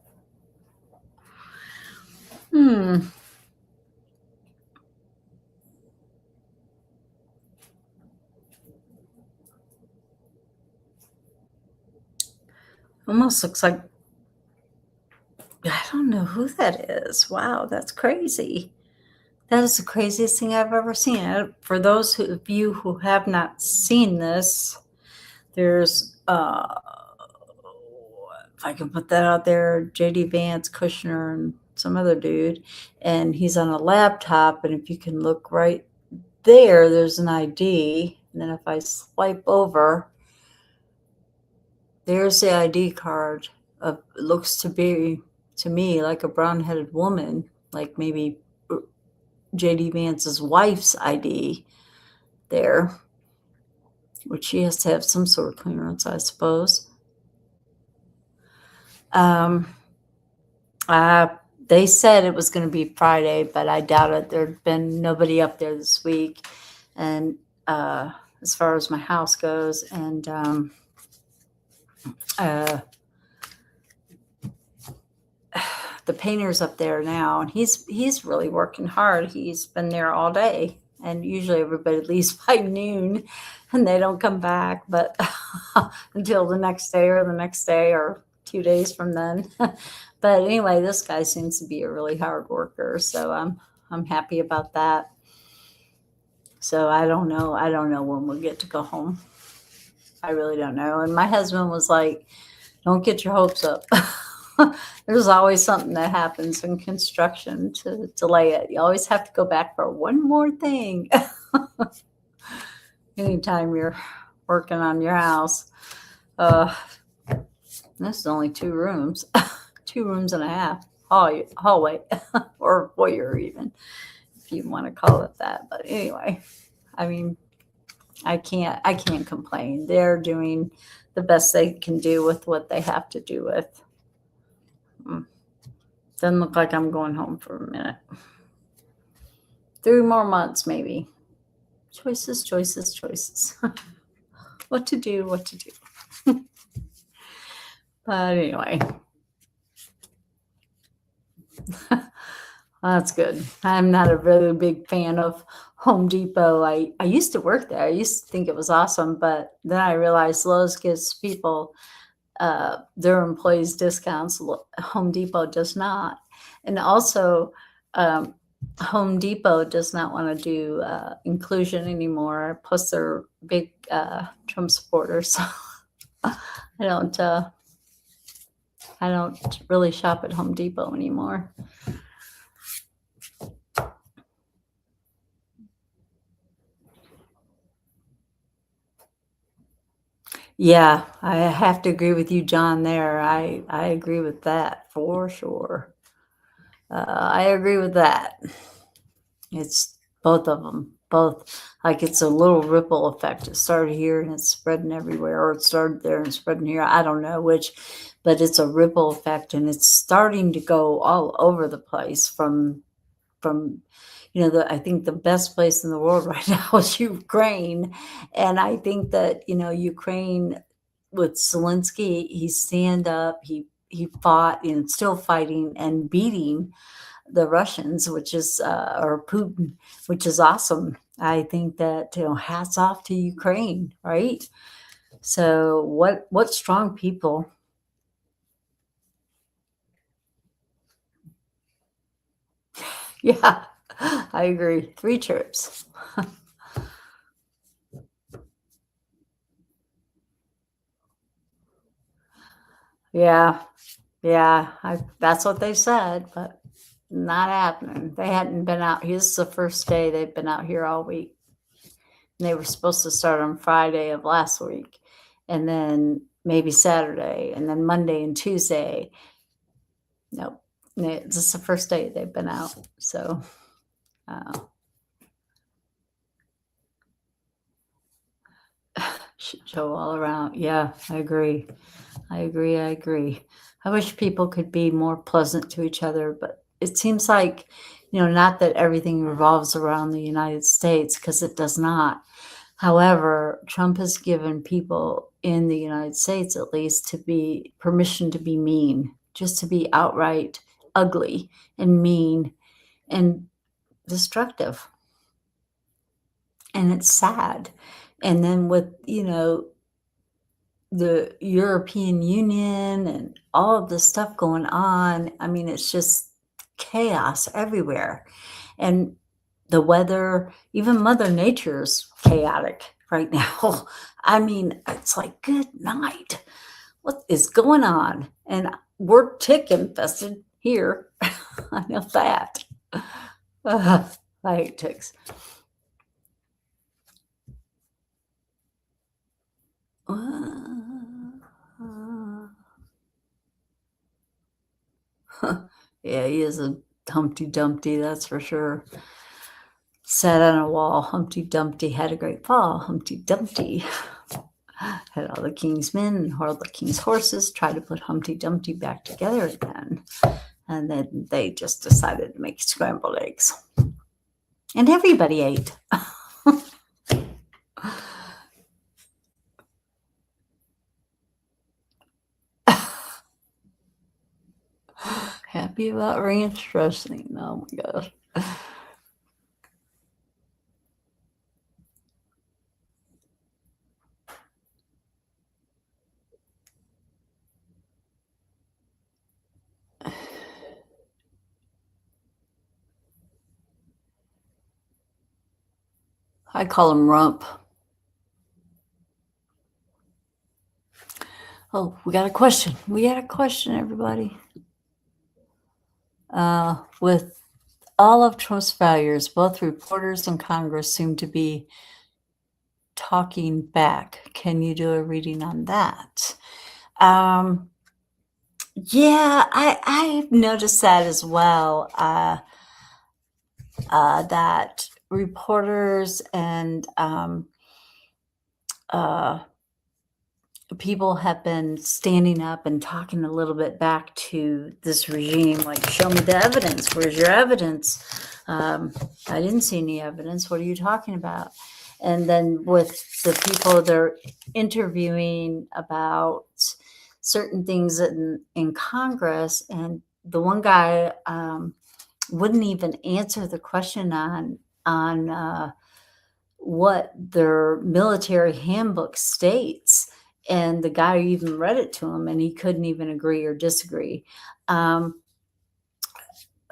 Almost looks like, I don't know who that is. Wow, that's crazy. That is the craziest thing I've ever seen. For those of you who have not seen this, there's, if I can put that out there, JD Vance, Kushner, and some other dude, and he's on a laptop. And if you can look right there, there's an ID. And then if I swipe over, there's the ID card. It looks to be, to me, like a brown-headed woman, like maybe JD Vance's wife's ID there, which she has to have some sort of clearance, I suppose. They said it was going to be Friday, but I doubt it. There'd been nobody up there this week, and as far as my house goes, and the painter's up there now, and he's really working hard. He's been there all day, and usually everybody leaves by noon, and they don't come back, but until the next day or 2 days from then. But anyway, this guy seems to be a really hard worker, so I'm happy about that. So I don't know when we'll get to go home. I really don't know. And my husband was like, "Don't get your hopes up." There's always something that happens in construction to delay it. You always have to go back for one more thing. Anytime you're working on your house. This is only 2 rooms. 2 rooms and a half hallway or foyer even, if you want to call it that. But anyway, I mean, I can't complain. They're doing the best they can do with what they have to do with. Doesn't look like I'm going home for a minute. 3 more months, maybe. Choices. What to do. But anyway, that's good. I'm not a really big fan of Home Depot. I used to work there. I used to think it was awesome, but then I realized Lowe's gives people their employees discounts. Home Depot does not. And also, Home Depot does not want to do inclusion anymore. Plus, they're big Trump supporters. So I don't really shop at Home Depot anymore. Yeah, I have to agree with you, John, there. I agree with that for sure. I agree with that. It's both of them. Both. Like it's a little ripple effect. It started here and it's spreading everywhere, or it started there and spreading here. I don't know which, but it's a ripple effect and it's starting to go all over the place from I think the best place in the world right now is Ukraine. And I think that, Ukraine with Zelensky, he stand up, he fought and still fighting and beating the Russians, which is or Putin, which is awesome. I think that hats off to Ukraine, right? So what strong people. Yeah, I agree. 3 trips. Yeah, that's what they said, but not happening. They hadn't been out. This is the first day they've been out here all week. And they were supposed to start on Friday of last week, and then maybe Saturday, and then Monday and Tuesday. Nope. This is the first day they've been out. So, shit show all around. Yeah, I agree. I wish people could be more pleasant to each other, but it seems like, not that everything revolves around the United States, because it does not. However, Trump has given people in the United States, at least, permission to be mean, just to be outright ugly and mean and destructive. And it's sad. And then with, the European Union and all of this stuff going on, I mean, it's just chaos everywhere. And the weather, even Mother Nature's chaotic right now. I mean, it's like, good night. What is going on? And we're tick infested here. I know that. I hate ticks. Yeah, he is a Humpty Dumpty, that's for sure. Sat on a wall. Humpty Dumpty had a great fall. Humpty Dumpty had all the king's men and all the king's horses try to put Humpty Dumpty back together again. And then they just decided to make scrambled eggs. And everybody ate. Happy about ranch dressing. Oh my gosh. I call him Rump. Oh, we got a question. Everybody. With all of Trump's failures, both reporters and Congress seem to be talking back. Can you do a reading on that? Yeah, I've noticed that as well. That reporters and uh, people have been standing up and talking a little bit back to this regime, like, show me the evidence. Where's your evidence? I didn't see any evidence. What are you talking about? And then with the people they're interviewing about certain things in Congress, and the one guy wouldn't even answer the question on what their military handbook states. And the guy even read it to him, and he couldn't even agree or disagree. Um,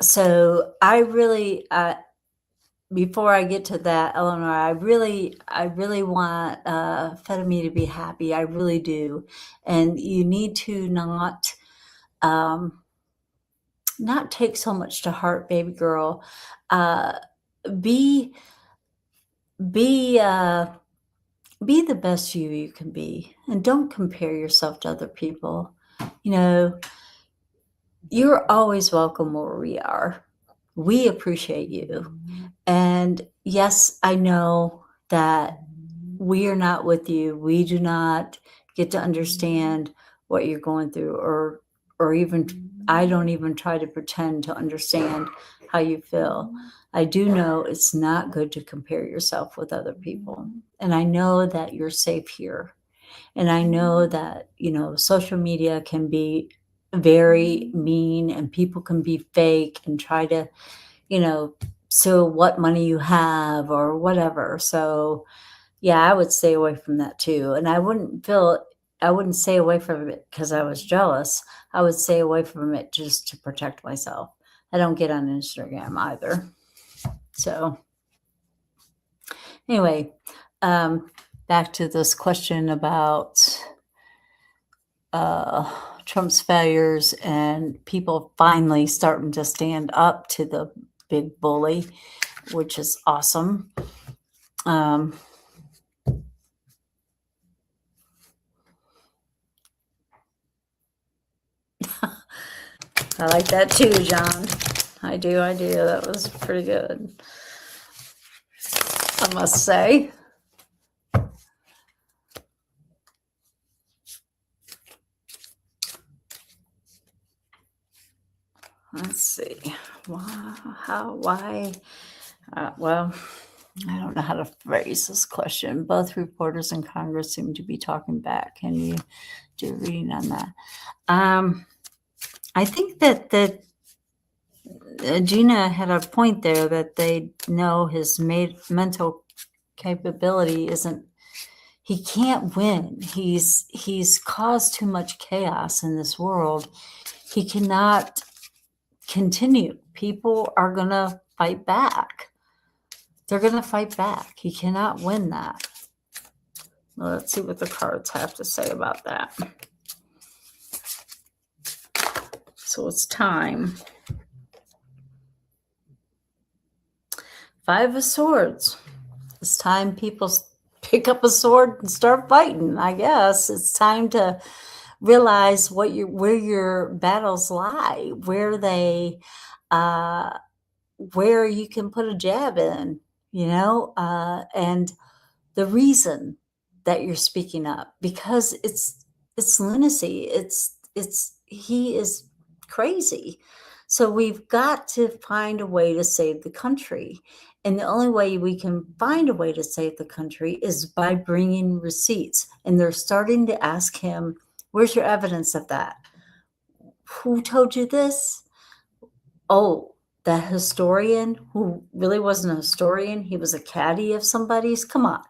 so I really, before I get to that, Eleanor, I really want Fedemi to be happy. I really do, and you need to um, not take so much to heart, baby girl. Uh, be be be the best you can be, and don't compare yourself to other people. You know, you're always welcome where we are. We appreciate you. And yes, I know that we are not with you. We do not get to understand what you're going through, or even I don't even try to pretend to understand how you feel. I do know it's not good to compare yourself with other people. And I know that you're safe here. And I know that, social media can be very mean, and people can be fake and try to, you know, so what money you have or whatever. So, yeah, I would stay away from that too. And I wouldn't stay away from it because I was jealous. I would stay away from it just to protect myself. I don't get on Instagram either. So, anyway, back to this question about uh, Trump's failures and people finally starting to stand up to the big bully, which is awesome. Um, I like that too, John. I do. That was pretty good, I must say. Let's see. Why? Well, I don't know how to phrase this question. Both reporters in Congress seem to be talking back. Can you do a reading on that? I think that Gina had a point there, that they know his mental capability isn't. He can't win. He's caused too much chaos in this world. He cannot continue. People are gonna fight back. They're gonna fight back. He cannot win that. Well, let's see what the cards have to say about that. So it's time. 5 of Swords. It's time people pick up a sword and start fighting, I guess. It's time to realize where your battles lie, where you can put a jab in, and the reason that you're speaking up, because it's lunacy. He is crazy. So we've got to find a way to save the country. And the only way we can find a way to save the country is by bringing receipts. And they're starting to ask him, where's your evidence of that? Who told you this? Oh, that historian who really wasn't a historian. He was a caddy of somebody's. Come on.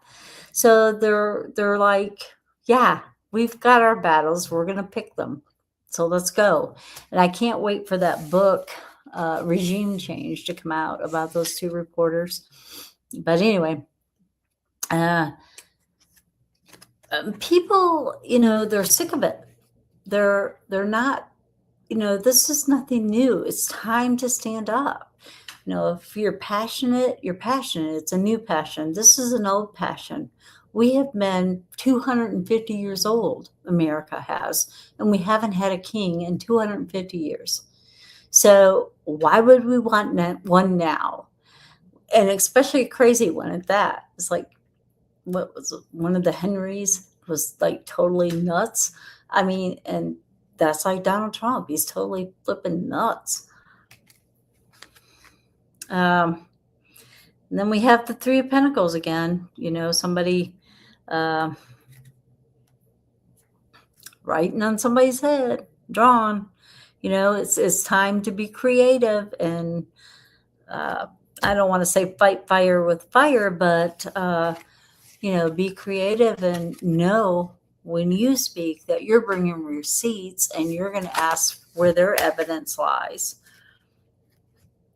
So they're like, yeah, we've got our battles. We're going to pick them. So let's go. And I can't wait for that book, Regime Change, to come out about those two reporters. But anyway, people, they're sick of it. They're not, this is nothing new. It's time to stand up. If you're passionate, you're passionate. It's a new passion. This is an old passion. We have been 250 years old, America has, and we haven't had a king in 250 years. So why would we want one now? And especially a crazy one at that. It's like, what was it? One of the Henrys was like totally nuts. I mean, and that's like Donald Trump. He's totally flipping nuts. And then we have the Three of Pentacles again. Somebody writing on somebody's head, drawn. It's time to be creative, and I don't want to say fight fire with fire, but be creative and know when you speak that you're bringing receipts and you're going to ask where their evidence lies.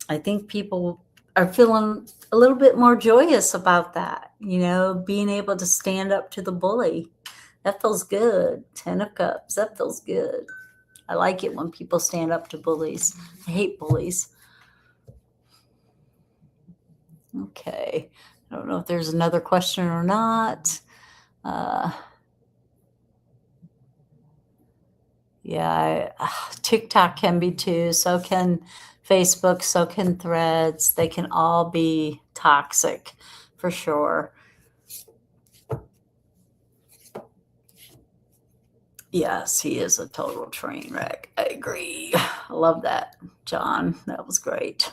I think people are feeling a little bit more joyous about that, being able to stand up to the bully. That feels good. 10 of Cups, that feels good. I like it when people stand up to bullies. I hate bullies. Okay. I don't know if there's another question or not. TikTok can be too. So can Facebook. So can Threads. They can all be toxic for sure. Yes, he is a total train wreck. I agree. I love that, John. That was great.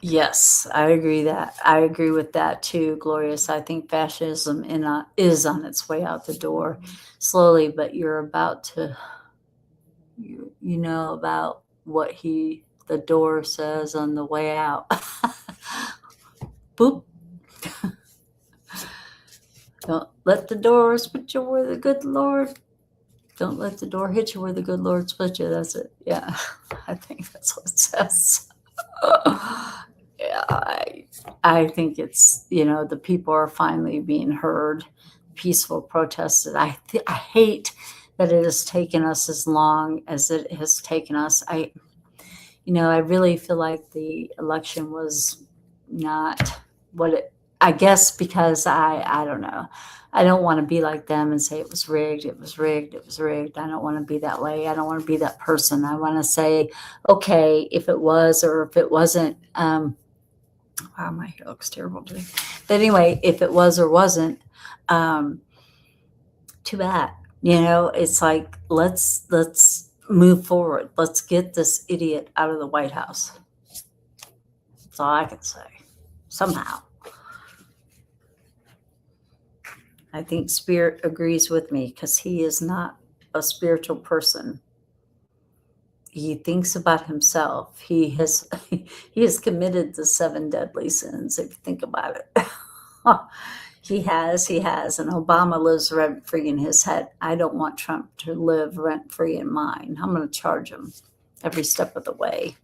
Yes, I agree with that too, Glorious. I think fascism is on its way out the door slowly, but you're about to, you know about what the door says on the way out. Boop. Don't let the door split you where the good Lord. Don't let the door hit you where the good Lord split you. That's it. Yeah, I think that's what it says. Yeah, I think it's, the people are finally being heard. Peaceful protests. I hate that it has taken us as long as it has taken us. I really feel like the election was not what it, I guess, because I don't know. I don't want to be like them and say it was rigged. It was rigged. It was rigged. I don't want to be that way. I don't want to be that person. I want to say, okay, if it was or if it wasn't, wow, my hair looks terrible today. But anyway, if it was or wasn't, too bad. It's like, let's move forward. Let's get this idiot out of the White House. That's all I can say. Somehow. I think Spirit agrees with me because he is not a spiritual person. He thinks about himself. He has committed the 7 deadly sins, if you think about it. He has, and Obama lives rent-free in his head. I don't want Trump to live rent-free in mine. I'm going to charge him every step of the way.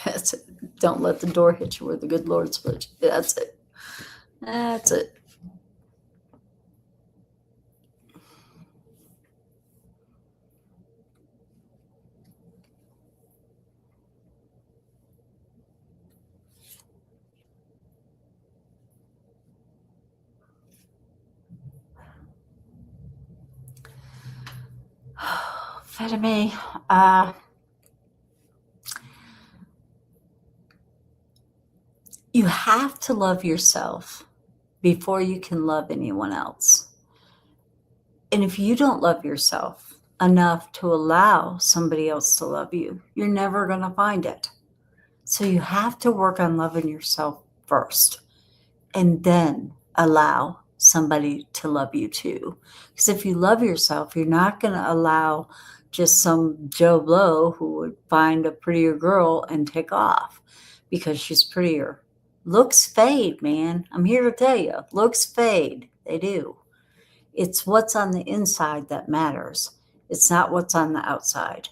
That's it. Don't let the door hit you where the good Lord split you. That's it. That's it. Fatima, you have to love yourself before you can love anyone else. And if you don't love yourself enough to allow somebody else to love you, you're never going to find it. So you have to work on loving yourself first and then allow somebody to love you too. Because if you love yourself, you're not going to allow just some Joe Blow who would find a prettier girl and take off because she's prettier. Looks fade, man. I'm here to tell you, looks fade. They do. It's what's on the inside that matters. It's not what's on the outside.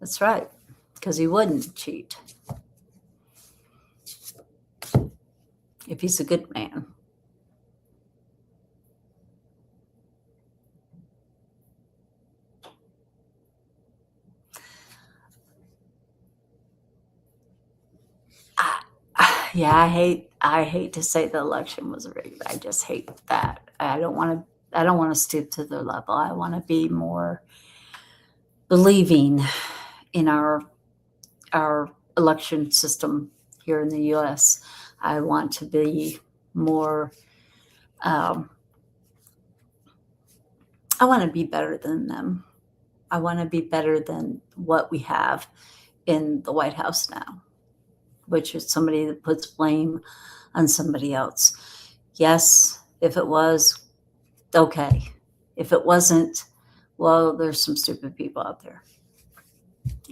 That's right, because he wouldn't cheat if he's a good man. Yeah, I hate to say the election was rigged. I just hate that. I don't want to stoop to their level. I want to be more believing in our election system here in the US. I want to be more um, I want to be better than them. I want to be better than what we have in the White House now, which is somebody that puts blame on somebody else. Yes, if it was, okay. If it wasn't, well, there's some stupid people out there.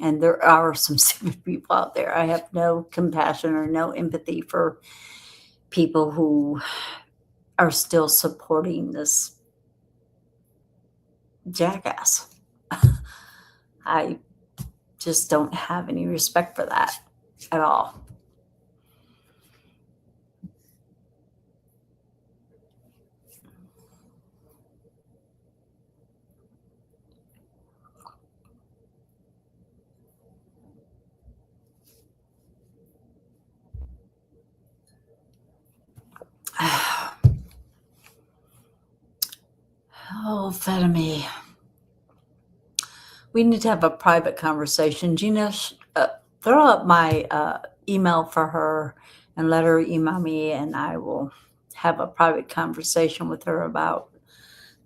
And there are some stupid people out there. I have no compassion or no empathy for people who are still supporting this jackass. I just don't have any respect for that at all. Oh, Fetamy. We need to have a private conversation. Gina, throw up my email for her and let her email me, and I will have a private conversation with her about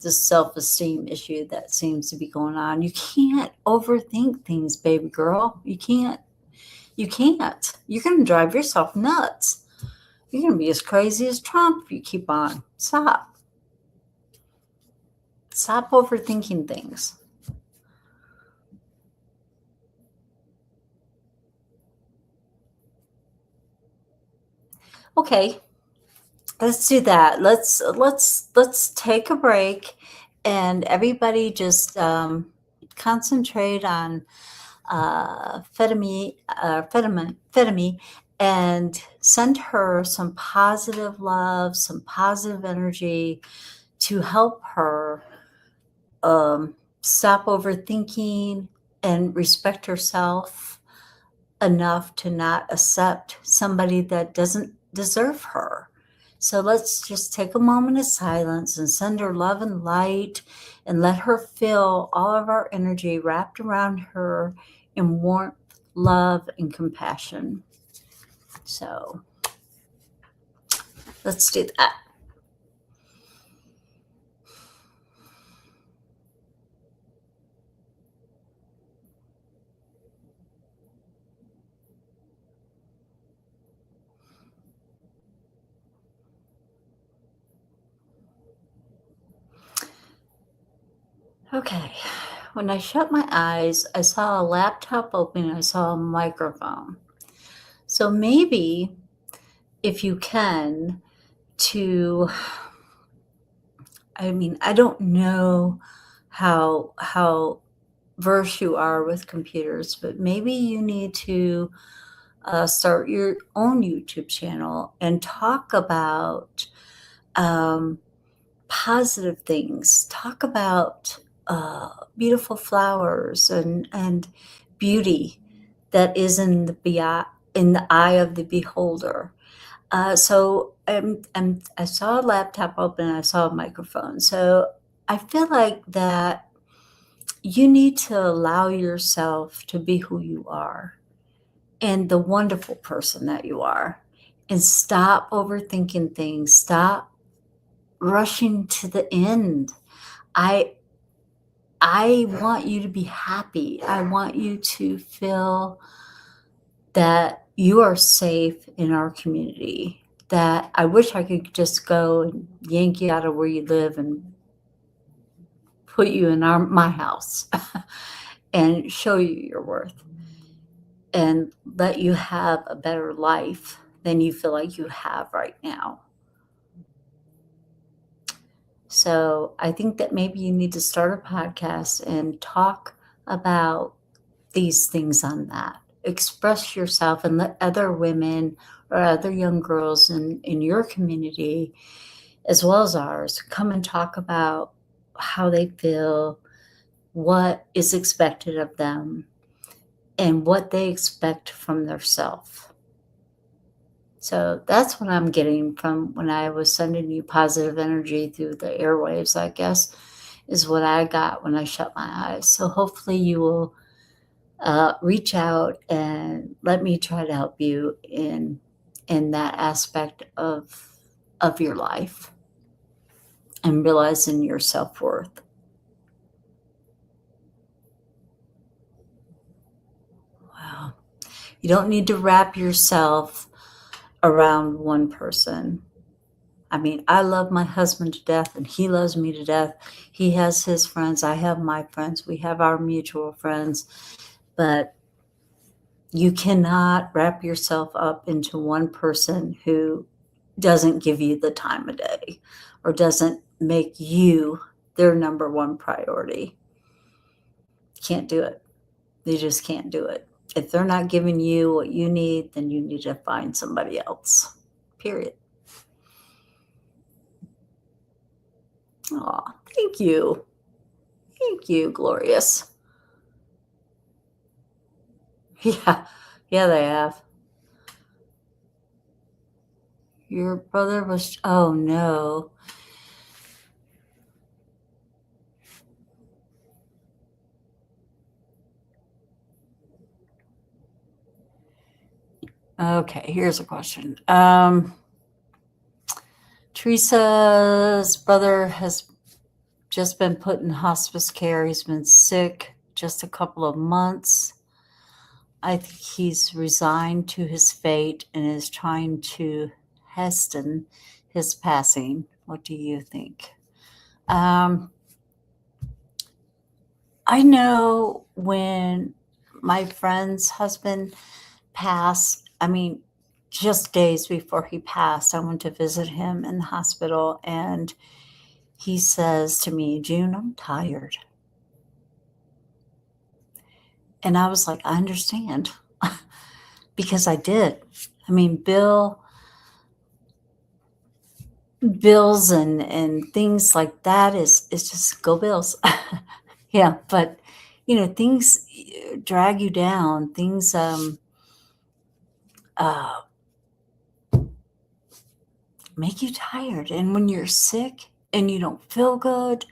this self-esteem issue that seems to be going on. You can't overthink things, baby girl. You can't. You can't. You're going to drive yourself nuts. You're going to be as crazy as Trump if you keep on. Stop. Stop overthinking things. Okay, let's do that. Let's take a break, and everybody just concentrate on Fetamy, and send her some positive love, some positive energy to help her stop overthinking and respect herself enough to not accept somebody that doesn't deserve her. So let's just take a moment of silence and send her love and light and let her feel all of our energy wrapped around her in warmth, love, and compassion. So let's do that. Okay. When I shut my eyes, I saw a laptop open and I saw a microphone. So maybe if you can, I don't know how versed you are with computers, but maybe you need to start your own YouTube channel and talk about positive things. Talk about beautiful flowers and beauty that is in the eye of the beholder. I saw a laptop open and I saw a microphone. So I feel like that you need to allow yourself to be who you are and the wonderful person that you are, and stop overthinking things. Stop rushing to the end. I want you to be happy. I want you to feel that you are safe in our community. That I wish I could just go and yank you out of where you live and put you in my house and show you your worth and let you have a better life than you feel like you have right now. So I think that maybe you need to start a podcast and talk about these things on that. Express yourself and let other women or other young girls in your community, as well as ours, come and talk about how they feel, what is expected of them, and what they expect from their self. So that's what I'm getting from when I was sending you positive energy through the airwaves, I guess, is what I got when I shut my eyes. So hopefully you will reach out and let me try to help you in that aspect of your life and realizing your self-worth. Wow. You don't need to wrap yourself around one person. I mean, I love my husband to death and he loves me to death. He has his friends. I have my friends. We have our mutual friends. But you cannot wrap yourself up into one person who doesn't give you the time of day or doesn't make you their number one priority. Can't do it. You just can't do it. If they're not giving you what you need, then you need to find somebody else. Period. Aw, thank you. Thank you, Glorious. Yeah, yeah, they have. Your brother was, oh no. Okay, here's a question. Teresa's brother has just been put in hospice care. He's been sick just a couple of months. I think he's resigned to his fate and is trying to hasten his passing. What do you think? I know when my friend's husband passed, I mean, just days before he passed, I went to visit him in the hospital, and he says to me, June, I'm tired. And I was like, I understand. Because I did. I mean, bills and things like that is just go Bills. Yeah, but things drag you down. Things uh, make you tired. And when you're sick and you don't feel good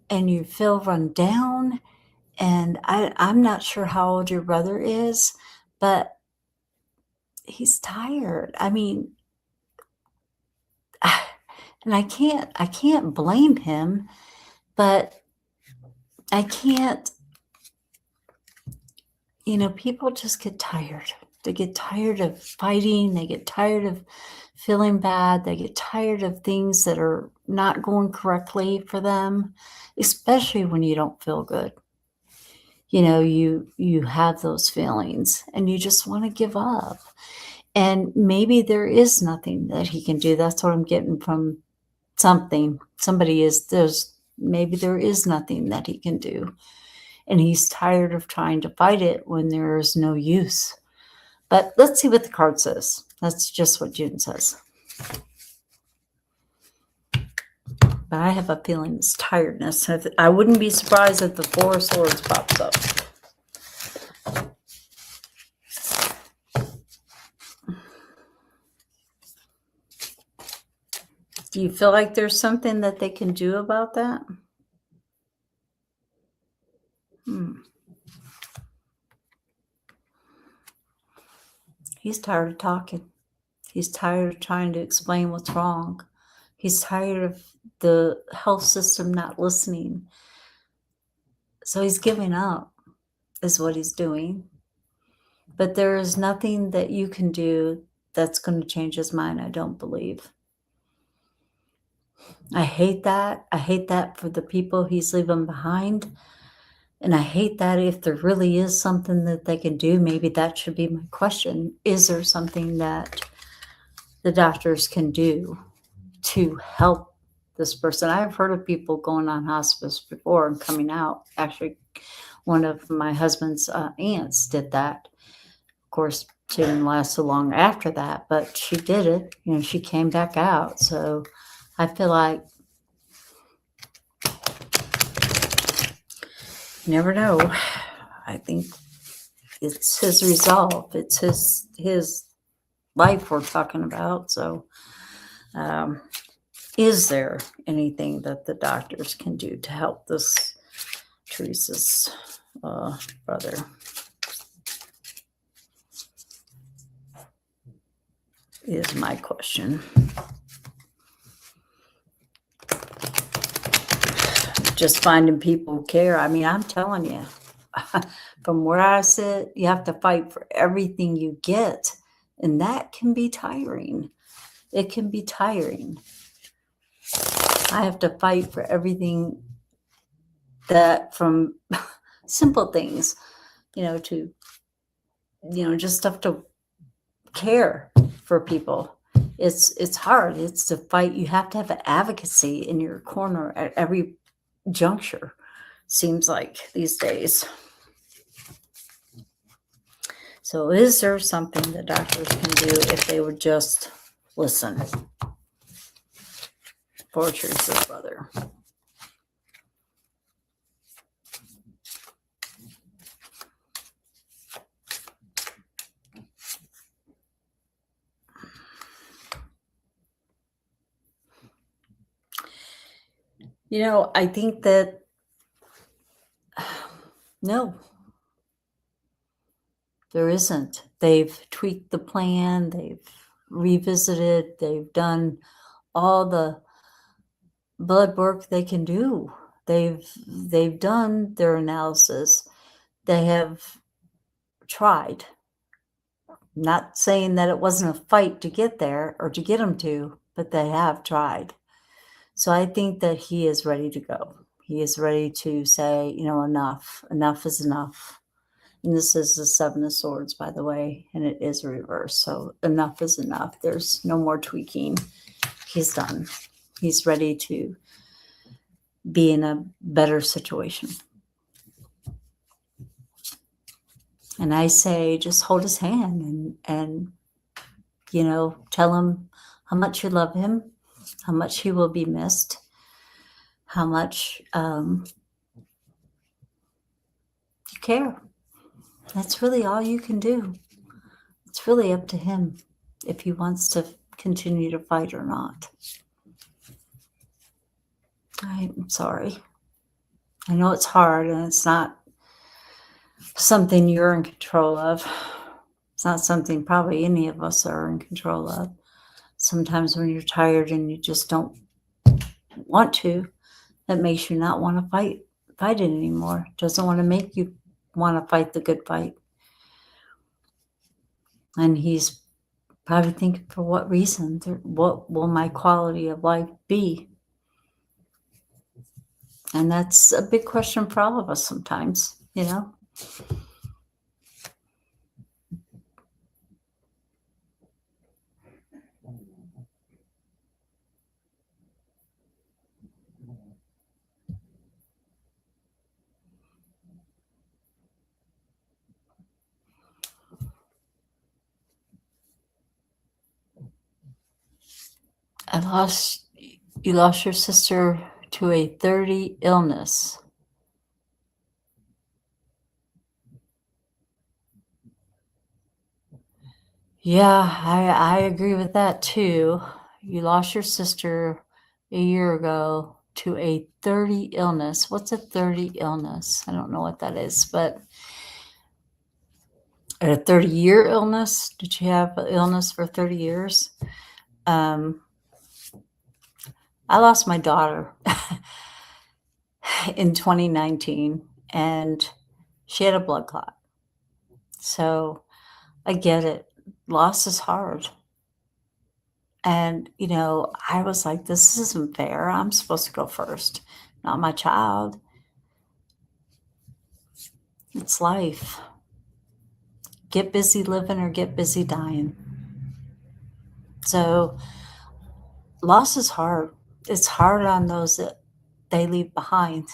and you feel run down, and I'm not sure how old your brother is, but he's tired. I mean, and I can't blame him, but I can't, people just get tired. They get tired of fighting. They get tired of feeling bad. They get tired of things that are not going correctly for them, especially when you don't feel good. You have those feelings and you just want to give up. And maybe there is nothing that he can do. That's what I'm getting from maybe there is nothing that he can do. And he's tired of trying to fight it when there is no use. But let's see what the card says. That's just what June says. But I have a feeling it's tiredness. I wouldn't be surprised if the Four of Swords pops up. Do you feel like there's something that they can do about that? He's tired of talking. He's tired of trying to explain what's wrong. He's tired of the health system not listening. So he's giving up, is what he's doing. But there is nothing that you can do that's going to change his mind, I don't believe. I hate that. I hate that for the people he's leaving behind. And I hate that if there really is something that they can do, maybe that should be my question. Is there something that the doctors can do to help this person? I've heard of people going on hospice before and coming out actually One of my husband's aunts did that. Of course, she didn't last so long after that, but she did it. She came back out. So I feel like you never know. I think it's his resolve. It's his life we're talking about. So, is there anything that the doctors can do to help this Teresa's brother? Is my question. Just finding people who care. I mean, I'm telling you, from where I sit, you have to fight for everything you get. And that can be tiring. It can be tiring. I have to fight for everything that, from simple things, to, just stuff to care for people. It's hard. It's to fight. You have to have an advocacy in your corner at every juncture, seems like these days. So is there something the doctors can do if they would just listen for Teresa's brother? I think that no, there isn't. They've tweaked the plan. They've revisited. They've done all the blood work they can do. They've done their analysis. They have tried. Not saying that it wasn't a fight to get there or to get him to, but they have tried. So I think that he is ready to go. He is ready to say, enough. Enough is enough. And this is the Seven of Swords, by the way, and it is reversed. So enough is enough. There's no more tweaking. He's done. He's ready to be in a better situation. And I say, just hold his hand and tell him how much you love him, how much he will be missed, how much you care. That's really all you can do. It's really up to him if he wants to continue to fight or not. I'm sorry. I know it's hard and it's not something you're in control of. It's not something probably any of us are in control of. Sometimes when you're tired and you just don't want to, that makes you not want to fight it anymore. It doesn't want to make you want to fight the good fight. And he's probably thinking, for what reason? What will my quality of life be? And that's a big question for all of us sometimes, You lost your sister to a 30 illness. Yeah, I agree with that too. You lost your sister a year ago to a 30 illness. What's a 30 illness? I don't know what that is, but a 30-year illness? Did you have an illness for 30 years? I lost my daughter in 2019, and she had a blood clot. So I get it. Loss is hard. And, I was like, this isn't fair. I'm supposed to go first, not my child. It's life. Get busy living or get busy dying. So loss is hard. It's hard on those that they leave behind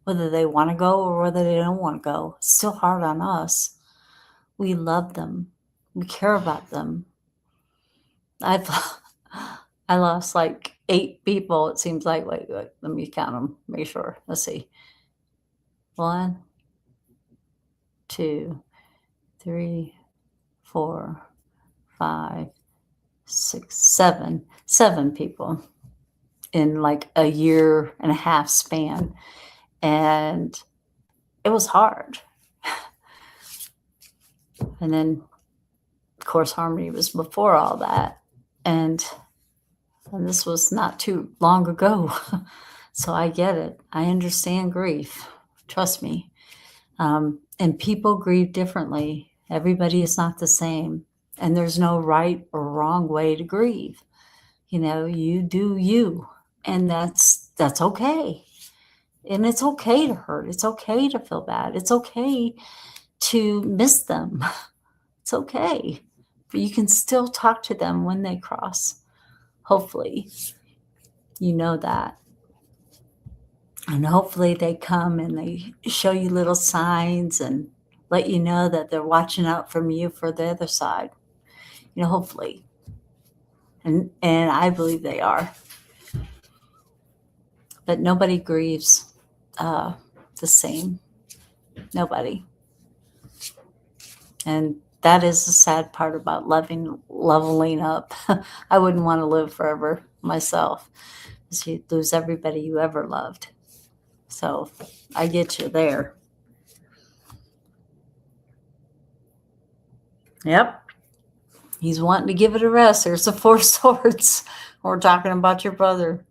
whether they want to go or whether they don't want to go. It's still hard on us. We love them. We care about them. I've I lost like 8 people. It seems like, wait, let me count them. Make sure. Let's see. 1, 2, 3, 4, 5, 6, 7. 7 people in like a year and a half span. And it was hard. And then, of course, Harmony was before all that. And this was not too long ago. So I get it. I understand grief. Trust me. And people grieve differently. Everybody is not the same. And there's no right or wrong way to grieve. You do you. And that's okay. And it's okay to hurt. It's okay to feel bad. It's okay to miss them. It's okay. But you can still talk to them when they cross. Hopefully, you know that. And hopefully they come and they show you little signs and let you know that they're watching out from you for the other side. Hopefully. And I believe they are. But nobody grieves the same. Nobody. And that is the sad part about leveling up. I wouldn't want to live forever myself, because you lose everybody you ever loved. So I get you there. Yep. He's wanting to give it a rest. There's the 4 swords. We're talking about your brother.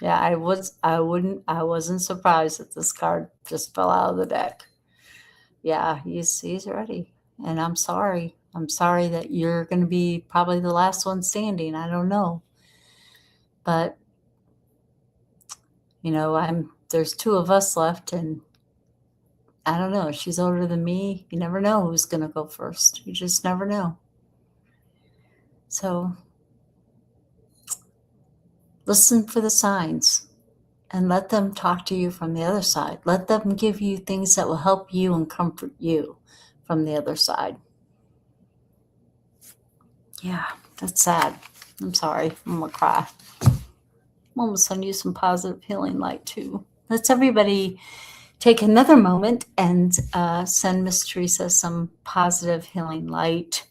Yeah, I wasn't surprised that this card just fell out of the deck. Yeah, he's ready. And I'm sorry. I'm sorry that you're going to be probably the last one standing. I don't know. But, there's 2 of us left, and I don't know. She's older than me. You never know who's going to go first. You just never know. So listen for the signs and let them talk to you from the other side. Let them give you things that will help you and comfort you from the other side. Yeah, that's sad. I'm sorry. I'm going to cry. I'm almost send you some positive healing light too. Let's everybody take another moment and send Miss Teresa some positive healing light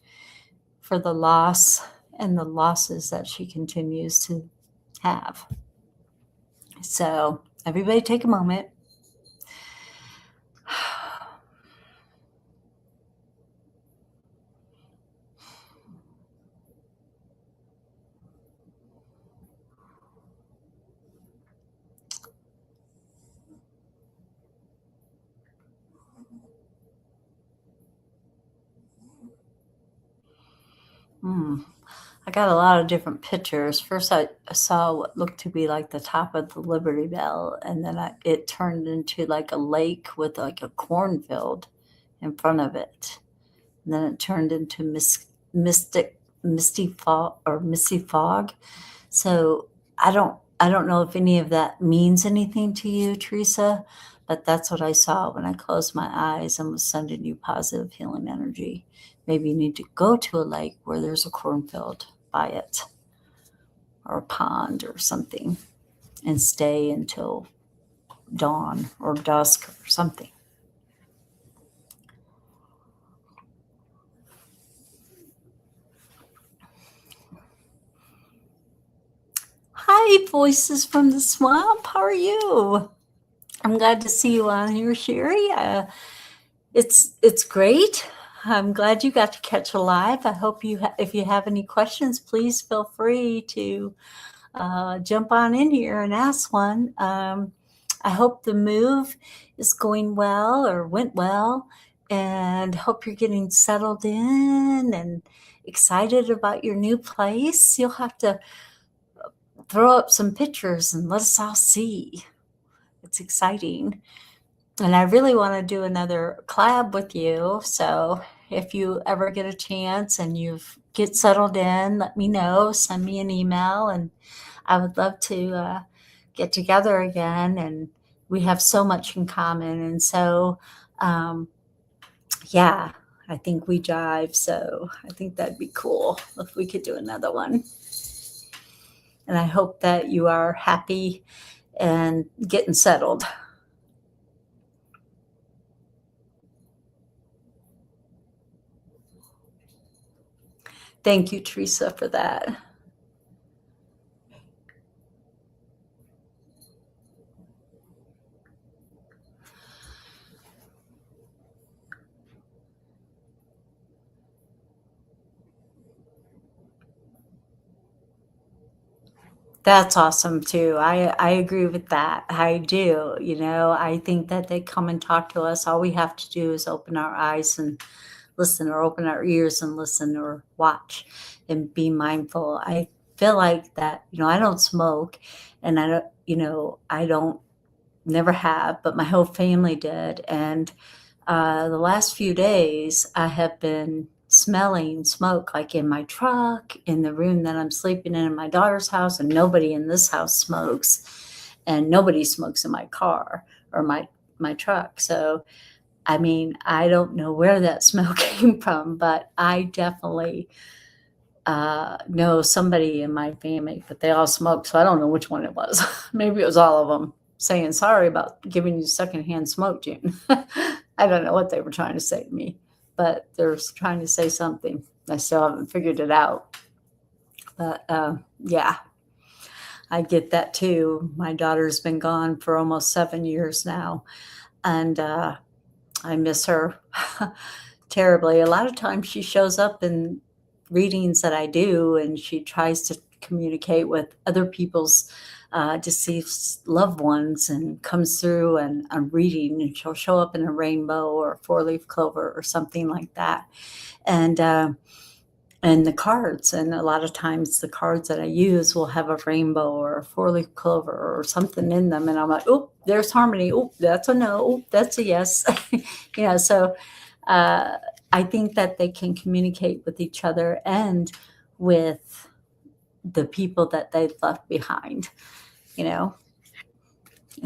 for the loss and the losses that she continues to have. So everybody take a moment. I got a lot of different pictures. First, I saw what looked to be like the top of the Liberty Bell, and then it turned into like a lake with like a cornfield in front of it. And then it turned into misty fog. So I don't know if any of that means anything to you, Teresa, but that's what I saw when I closed my eyes and was sending you positive healing energy. Maybe you need to go to a lake where there's a cornfield by it, or a pond or something, and stay until dawn or dusk or something. Hi, Voices from the Swamp. How are you? I'm glad to see you on here, Sherry. It's great. I'm glad you got to catch a live. I hope if you have any questions, please feel free to jump on in here and ask one. I hope the move is going well or went well, and hope you're getting settled in and excited about your new place. You'll have to throw up some pictures and let us all see. It's exciting. And I really want to do another collab with you. So if you ever get a chance and you get settled in, let me know. Send me an email, and I would love to get together again and we have so much in common. And so, yeah, I think we jive. So I think that'd be cool if we could do another one. And I hope that you are happy and getting settled. Thank you, Teresa, for that. That's awesome too. I agree with that. I do. You know, I think that they come and talk to us. All we have to do is open our eyes and listen, or open our ears and listen, or watch and be mindful. I feel like that, I don't smoke, and I don't, I don't, never have, but my whole family did. And the last few days, I have been smelling smoke, like in my truck, in the room that I'm sleeping in my daughter's house, and nobody in this house smokes, and nobody smokes in my car or my truck. So, I mean, I don't know where that smell came from, but I definitely know somebody in my family, but they all smoke, so I don't know which one it was. Maybe it was all of them saying sorry about giving you secondhand smoke, June. I don't know what they were trying to say to me, but they're trying to say something. I still haven't figured it out. But yeah, I get that too. My daughter's been gone for almost 7 years now, and I miss her terribly. A lot of times she shows up in readings that I do, and she tries to communicate with other people's deceased loved ones, and comes through, and I'm reading, and she'll show up in a rainbow or a four-leaf clover or something like that. And the cards, and a lot of times the cards that I use will have a rainbow or a four-leaf clover or something in them, and I'm like, oh, there's harmony. Oh, that's a no. Oh, that's a yes. So I think that they can communicate with each other and with the people that they've left behind, and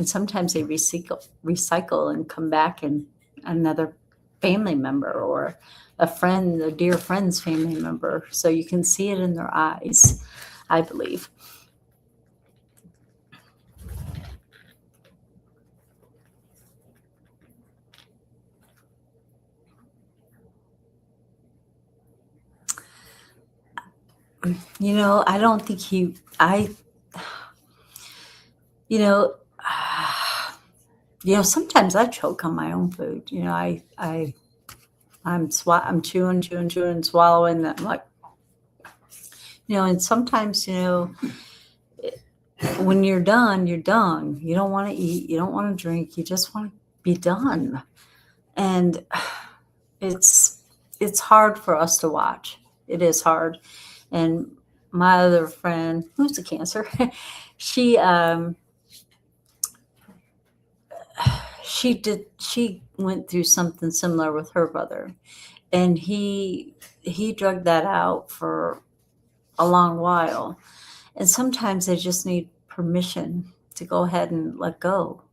sometimes they recycle and come back, and another family member, or a friend, a dear friend's family member. So you can see it in their eyes, I believe. I don't think you know, sometimes I choke on my own food. I'm chewing, swallowing. I'm like, and sometimes, when you're done, you're done. You don't want to eat. You don't want to drink. You just want to be done. And it's hard for us to watch. It is hard. And my other friend, who's a Cancer, she she went through something similar with her brother, and he drugged that out for a long while. And sometimes they just need permission to go ahead and let go.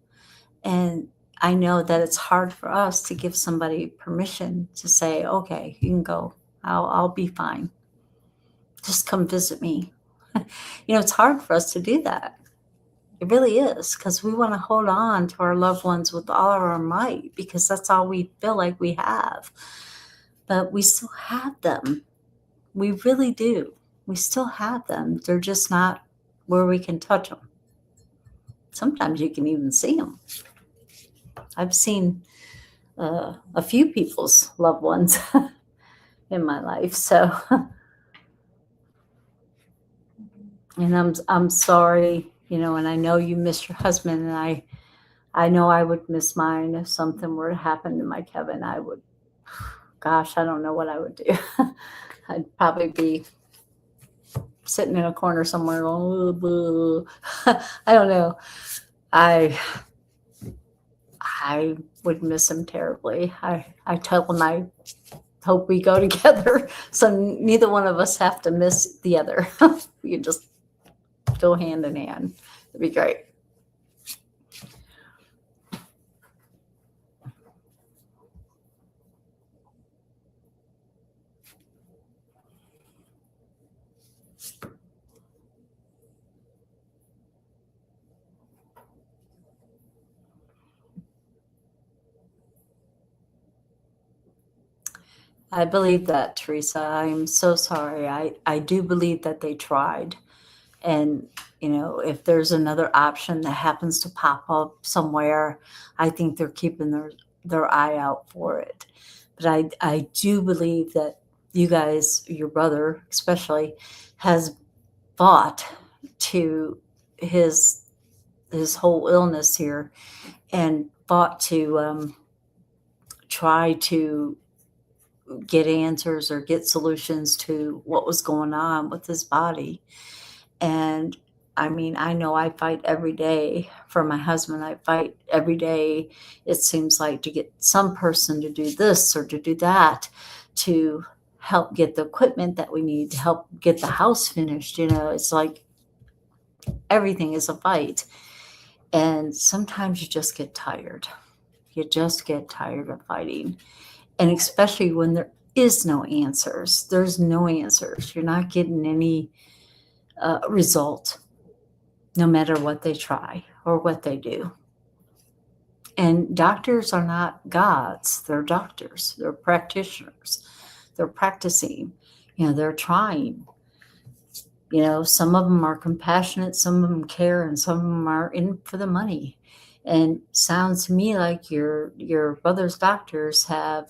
And I know that it's hard for us to give somebody permission to say, okay, you can go. I'll be fine. Just come visit me. It's hard for us to do that. It really is, because we want to hold on to our loved ones with all of our might, because that's all we feel like we have. But we still have them. We really do. We still have them. They're just not where we can touch them. Sometimes you can even see them. I've seen a few people's loved ones in my life. So, and I'm sorry, and I know you miss your husband, and I know I would miss mine if something were to happen to my Kevin. I would, gosh, I don't know what I would do. I'd probably be sitting in a corner somewhere going, boo. I don't know. I would miss him terribly. I tell him I hope we go together, so neither one of us have to miss the other. We can just go hand in hand. It'd be great. I believe that, Teresa. I'm so sorry. I do believe that they tried. And, if there's another option that happens to pop up somewhere, I think they're keeping their eye out for it. But I do believe that you guys, your brother especially, has fought to his his whole illness here and fought to try to get answers or get solutions to what was going on with his body. And I mean, I know I fight every day for my husband. I fight every day, it seems like, to get some person to do this or to do that, to help get the equipment that we need, to help get the house finished. It's like everything is a fight. And sometimes you just get tired. You just get tired of fighting. And especially when there is no answers. There's no answers. You're not getting any result, no matter what they try or what they do. And doctors are not gods. They're doctors. They're practitioners. They're practicing. They're trying. Some of them are compassionate, some of them care, and some of them are in for the money. And sounds to me like your brother's doctors have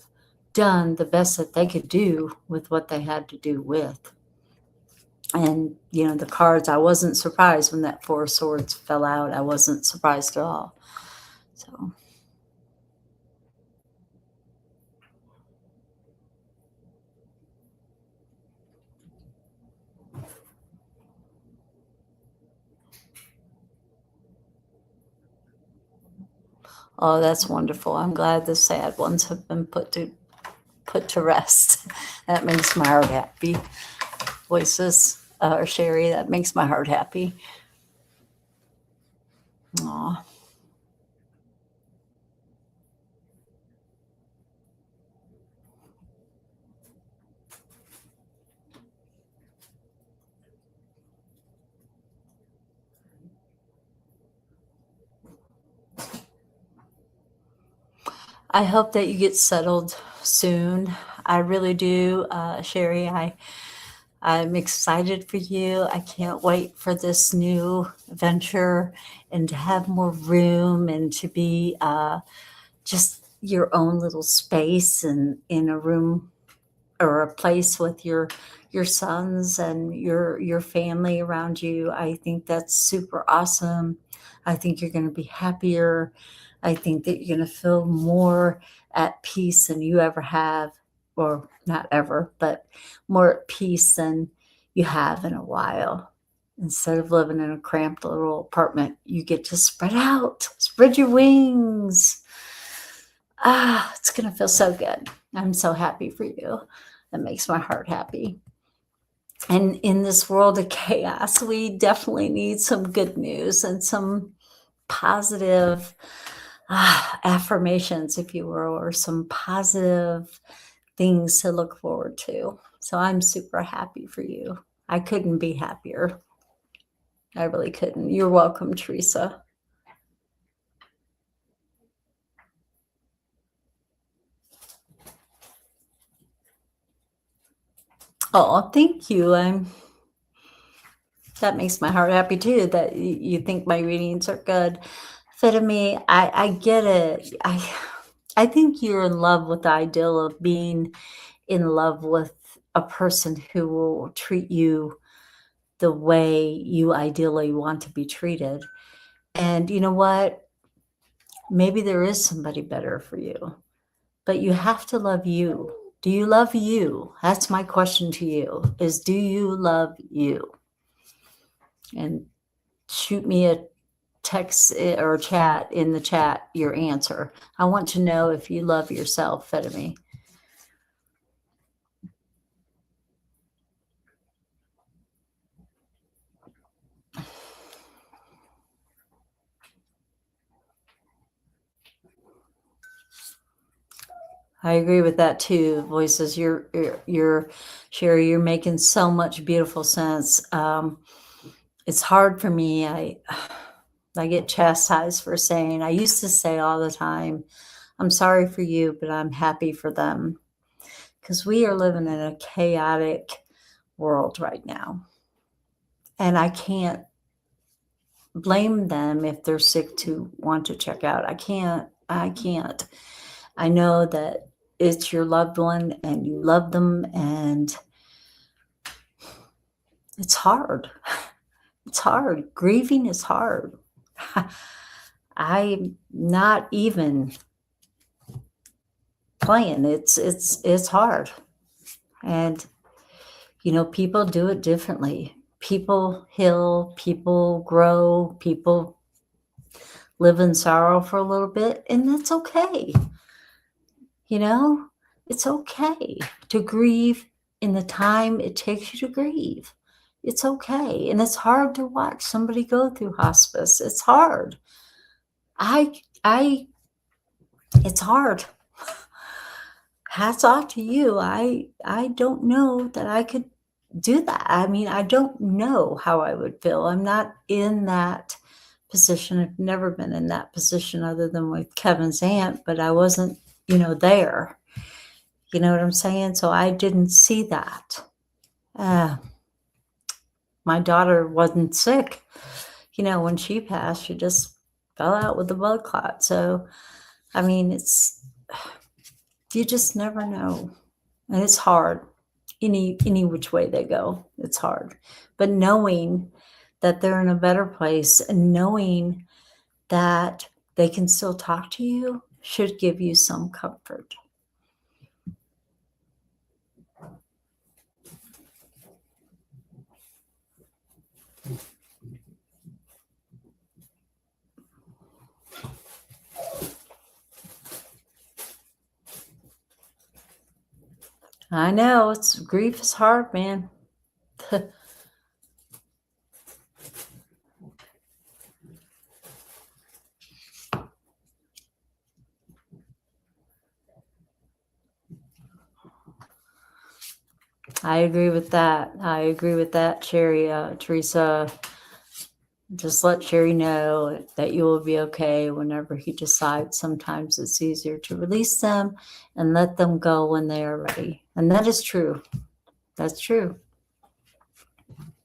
done the best that they could do with what they had to do with. And, the cards, I wasn't surprised when that Four of Swords fell out. I wasn't surprised at all. So. Oh, that's wonderful. I'm glad the sad ones have been put to rest. That makes my heart happy. Voices, or Sherry, that makes my heart happy. Aw. I hope that you get settled soon. I really do, Sherry. I'm excited for you. I can't wait for this new venture and to have more room and to be just your own little space and in a room or a place with your sons and your family around you. I think that's super awesome. I think you're going to be happier. I think that you're going to feel more at peace than you ever have, or not ever, but more at peace than you have in a while. Instead of living in a cramped little apartment, you get to spread out, spread your wings. It's going to feel so good. I'm so happy for you. That makes my heart happy. And in this world of chaos, we definitely need some good news and some positive affirmations, if you will, or some positive things to look forward to. So I'm super happy for you. I couldn't be happier. I really couldn't. You're welcome, Teresa. Oh, thank you. That makes my heart happy too, that you think my readings are good. Fit of me, I get it. I think you're in love with the ideal of being in love with a person who will treat you the way you ideally want to be treated. And you know what? Maybe there is somebody better for you, but you have to love you. Do you love you? That's my question to you, is do you love you? And shoot me a text or chat in the chat your answer. I want to know if you love yourself, Fedemi. I agree with that too. Voices, you're Sherry. You're making so much beautiful sense. It's hard for me. I get chastised for saying. I used to say all the time, "I'm sorry for you, but I'm happy for them," because we are living in a chaotic world right now. And I can't blame them if they're sick to want to check out. I can't. I know that it's your loved one and you love them, and it's hard. It's hard. Grieving is hard. I'm not even playing. It's hard. And people do it differently. People heal, people grow, people live in sorrow for a little bit, and that's okay. It's okay to grieve in the time it takes you to grieve. It's okay. And it's hard to watch somebody go through hospice. It's hard. It's hard. Hats off to you. I don't know that I could do that. I mean, I don't know how I would feel. I'm not in that position. I've never been in that position other than with Kevin's aunt, but I wasn't, there. You know what I'm saying? So I didn't see that. My daughter wasn't sick. When she passed, she just fell out with a blood clot. So, I mean, you just never know. And it's hard. Any which way they go, it's hard. But knowing that they're in a better place and knowing that they can still talk to you should give you some comfort. I know, grief is hard, man. I agree with that, Sherry. Teresa, just let Sherry know that you will be okay whenever he decides. Sometimes it's easier to release them and let them go when they are ready. And that is true. That's true.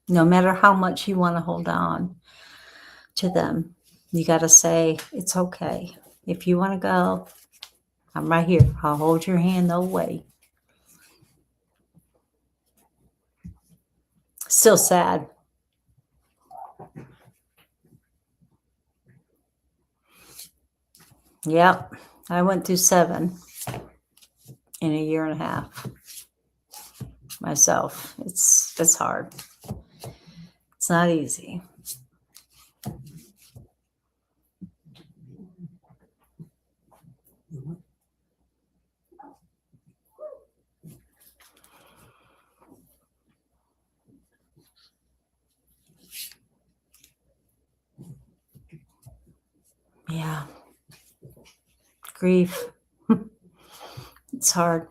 No matter how much you want to hold on to them, you got to say, it's okay. If you want to go, I'm right here. I'll hold your hand the whole way. Still sad. Yep. I went through 7 in a year and a half myself. It's hard. It's not easy. Yeah. Grief. It's hard.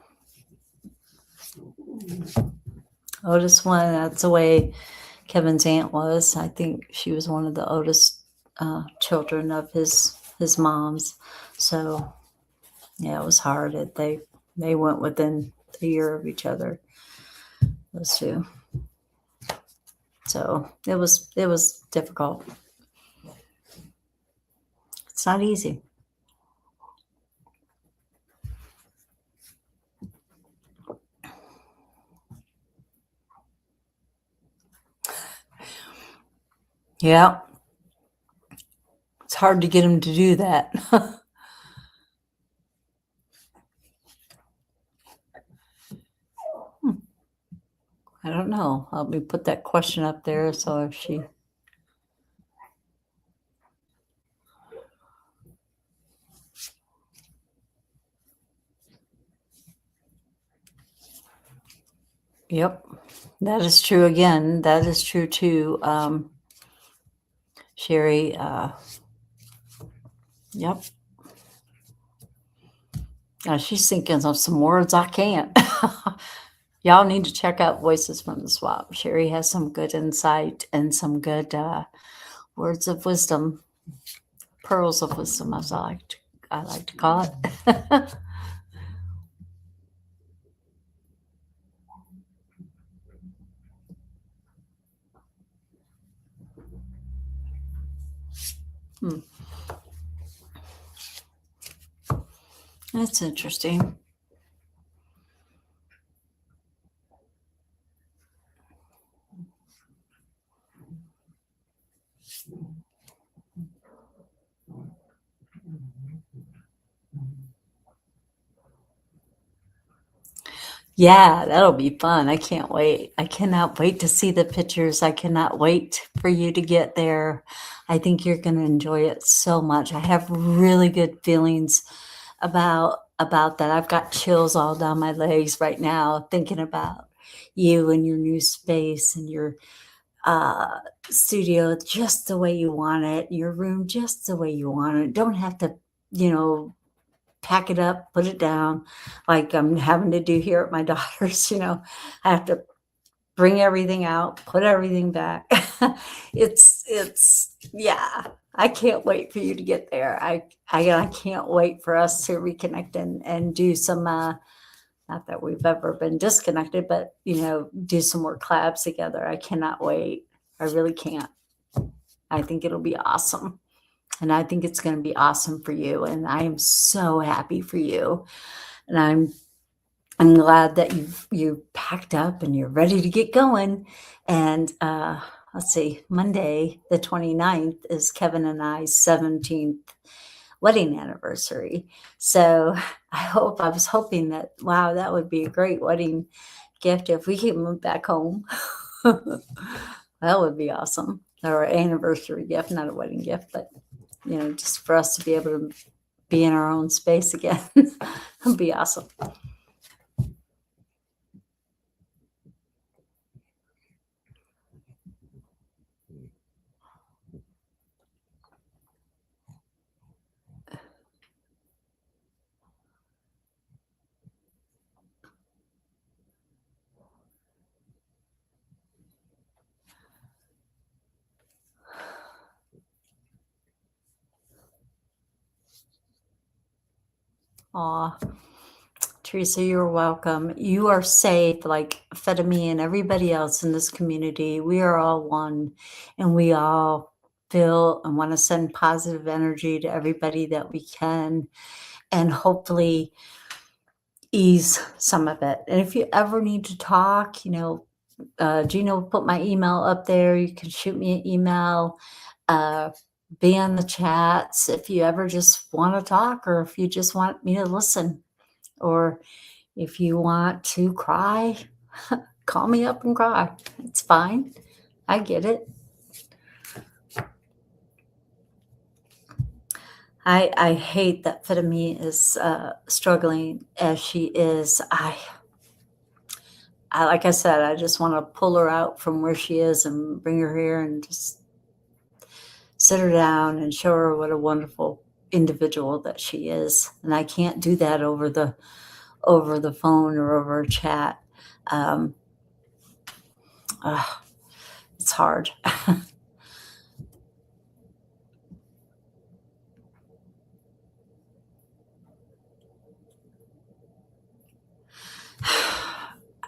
Oldest one, that's the way Kevin's aunt was. I think she was one of the oldest children of his mom's. So, yeah, it was hard. They went within a year of each other, those two. So it was difficult. It's not easy. Yeah. It's hard to get him to do that. I don't know. Let me put that question up there. So if she... Yep. That is true again. That is true too. Sherry, yep. She's thinking of some words I can't. Y'all need to check out Voices from the Swamp. Sherry has some good insight and some good words of wisdom, pearls of wisdom, as I like to call it. Hmm. That's interesting. Yeah, that'll be fun. I can't wait. I cannot wait to see the pictures. I cannot wait for you to get there. I think you're going to enjoy it so much. I have really good feelings about that. I've got chills all down my legs right now thinking about you and your new space and your uh studio just the way you want it, your room just the way you want it. Don't have to, you know, pack it up, put it down, like I'm having to do here at my daughter's, you know. I have to bring everything out, put everything back. It's yeah. I can't wait for you to get there. I can't wait for us to reconnect and do some not that we've ever been disconnected, but you know, do some more collabs together. I cannot wait. I really can't. I think it'll be awesome. And I think it's going to be awesome for you. And I am so happy for you. And I'm glad that you've packed up and you're ready to get going. And let's see, Monday the 29th is Kevin and I's 17th wedding anniversary. So I was hoping that, wow, that would be a great wedding gift if we could move back home. That would be awesome. Or anniversary gift, not a wedding gift, but you know, just for us to be able to be in our own space again. That'd be awesome. Aw, Teresa, you're welcome. You are safe, like Fedemi and everybody else in this community. We are all one, and we all feel and want to send positive energy to everybody that we can, and hopefully ease some of it. And if you ever need to talk, you know, Gina will put my email up there. You can shoot me an email, uh, be on the chats if you ever just want to talk, or if you just want me to listen, or if you want to cry, call me up and cry. It's fine. I get it. I hate that Fitami is struggling as she is. I like I said, I just want to pull her out from where she is and bring her here and just sit her down and show her what a wonderful individual that she is. And I can't do that over the phone or over a chat. Um, it's hard.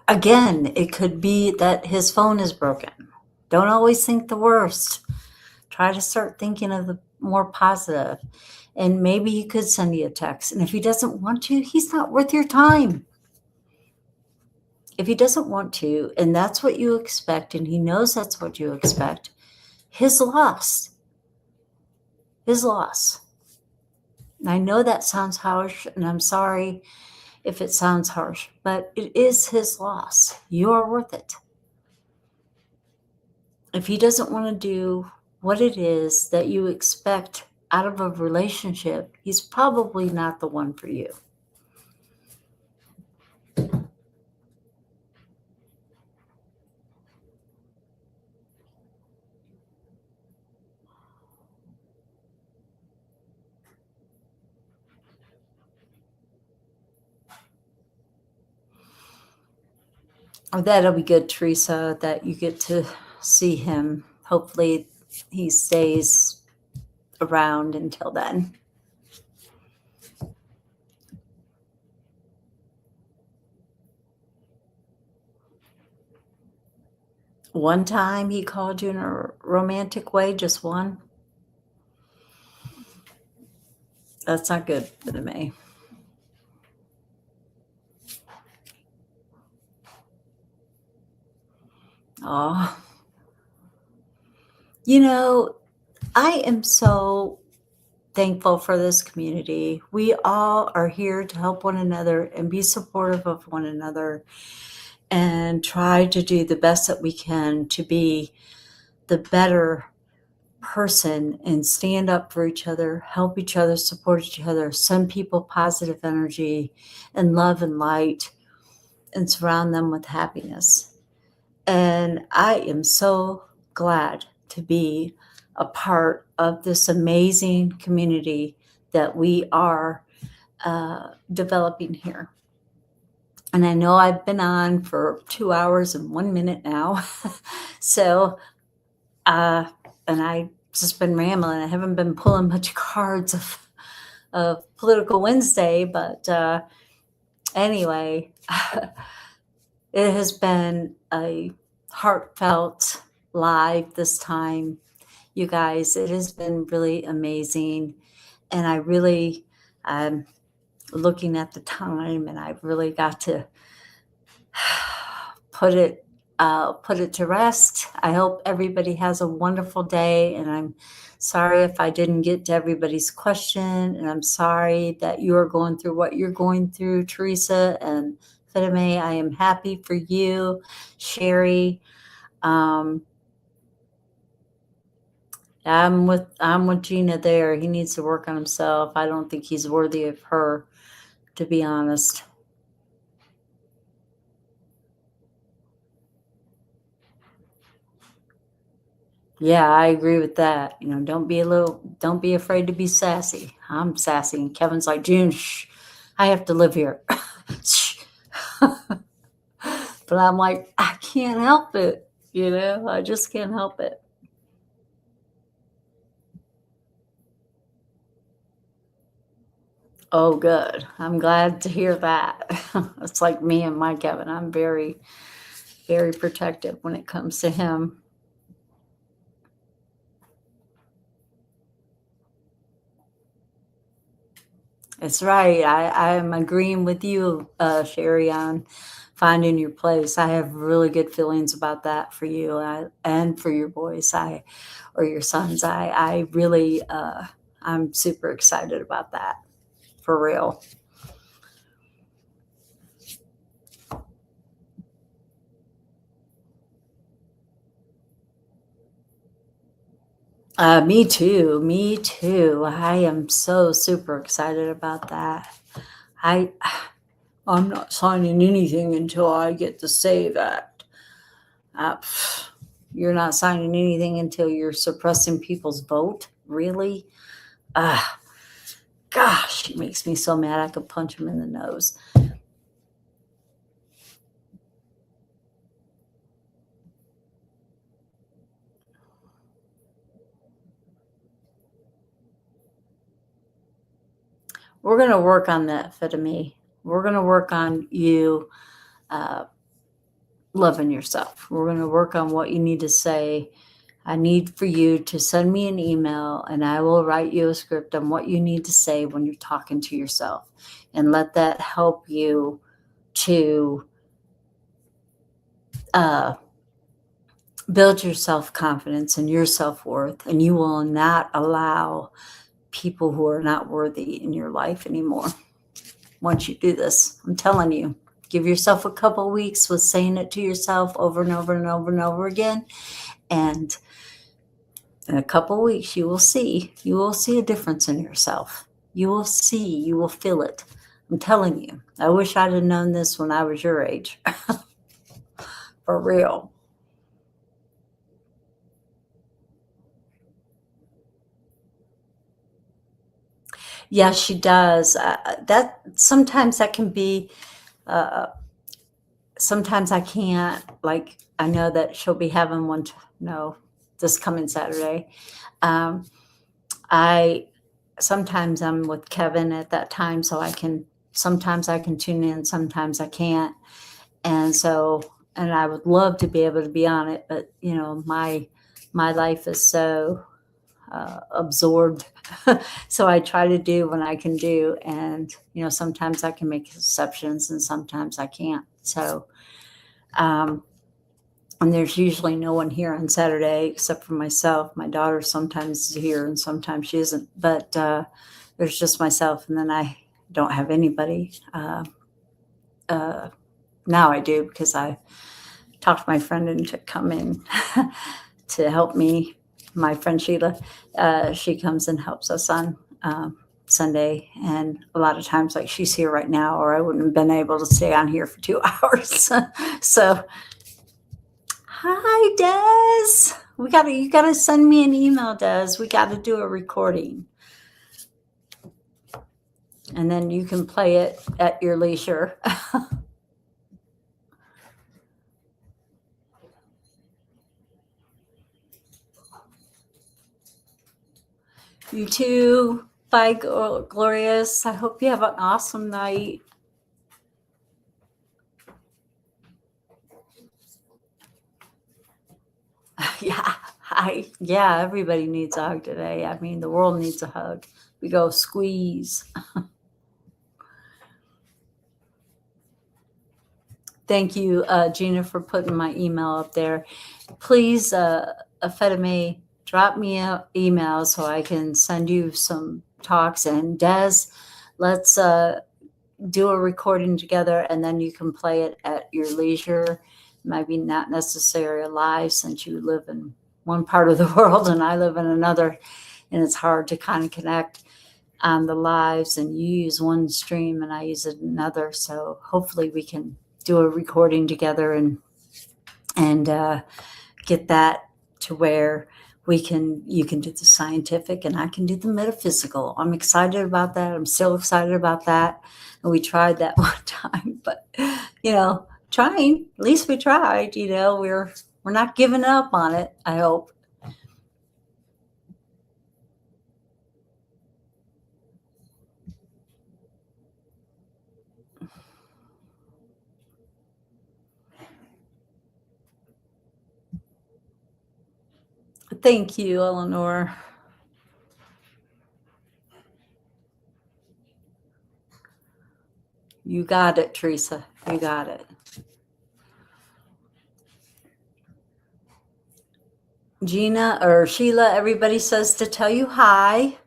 Again, it could be that his phone is broken. Don't always think the worst. Try to start thinking of the more positive. And maybe he could send you a text. And if he doesn't want to, he's not worth your time. If he doesn't want to, and that's what you expect, and he knows that's what you expect, his loss. His loss. And I know that sounds harsh, and I'm sorry if it sounds harsh, but it is his loss. You're worth it. If he doesn't want to do what it is that you expect out of a relationship, he's probably not the one for you. Oh, that'll be good, Teresa, that you get to see him. Hopefully, he stays around until then. One time he called you in a romantic way, just one. That's not good for me. Oh, you know, I am so thankful for this community. We all are here to help one another and be supportive of one another and try to do the best that we can to be the better person and stand up for each other, help each other, support each other, send people positive energy and love and light, and surround them with happiness. And I am so glad to be a part of this amazing community that we are developing here. And I know I've been on for 2 hours and 1 minute now. So, and I just been rambling. I haven't been pulling much cards of Political Wednesday, but anyway, it has been a heartfelt live this time, you guys. It has been really amazing, and I'm looking at the time, and I've really got to put it to rest. I hope everybody has a wonderful day, and I'm sorry if I didn't get to everybody's question, and I'm sorry that you are going through what you're going through, Teresa and Fedeme. I am happy for you, Sherry. I'm with Gina there. He needs to work on himself. I don't think he's worthy of her, to be honest. Yeah, I agree with that. Don't be afraid to be sassy. I'm sassy. And Kevin's like, June, shh, I have to live here. Shh. But I'm like, I can't help it. I just can't help it. Oh, good. I'm glad to hear that. It's like me and my Kevin. I'm very, very protective when it comes to him. It's right. I am agreeing with you, Sherry, on finding your place. I have really good feelings about that for you and for your boys, or your sons. I really, I'm super excited about that, for real. Me too. Me too. I am so super excited about that. I I'm not signing anything until I get the SAVE Act. You're not signing anything until you're suppressing people's vote? Really? Uh, Gosh, it makes me so mad I could punch him in the nose. We're going to work on that, Fedemi. We're going to work on you loving yourself. We're going to work on what you need to say. I need for you to send me an email, and I will write you a script on what you need to say when you're talking to yourself, and let that help you to build your self-confidence and your self-worth, and you will not allow people who are not worthy in your life anymore once you do this. I'm telling you, give yourself a couple of weeks with saying it to yourself over and over and over and over again, and in a couple of weeks you will see a difference in yourself. You will feel it. I'm telling you. I wish I'd have known this when I was your age. For real. Yeah, she does. That sometimes that can be. Sometimes I can't. Like, I know that she'll be having one. No, this coming Saturday. I sometimes I'm with Kevin at that time, so sometimes I can tune in, sometimes I can't. And so, and I would love to be able to be on it, but my life is so absorbed. So I try to do what I can do. And, sometimes I can make exceptions and sometimes I can't. So, and there's usually no one here on Saturday except for myself. My daughter sometimes is here and sometimes she isn't. But there's just myself, and then I don't have anybody. Now I do, because I talked my friend into coming to help me. My friend Sheila, she comes and helps us on Sunday, and a lot of times, like, she's here right now, or I wouldn't have been able to stay on here for 2 hours. So, hi, Des. You gotta send me an email, Des. We gotta do a recording, and then you can play it at your leisure. You too. Bye, Glorious. I hope you have an awesome night. Yeah, everybody needs a hug today. I mean, the world needs a hug. We go squeeze. Thank you, Gina, for putting my email up there. Please, Afedime, drop me an email so I can send you some talks. And Des, let's do a recording together, and then you can play it at your leisure. Maybe not necessarily live, since you live in one part of the world and I live in another, and it's hard to kind of connect on the lives, and you use one stream and I use another. So hopefully we can do a recording together and get that to where you can do the scientific and I can do the metaphysical. I'm excited about that. I'm still excited about that. And we tried that one time, but trying, at least we tried. We're not giving up on it, I hope. Thank you, Eleanor. You got it, Teresa. You got it. Gina or Sheila, everybody says to tell you hi.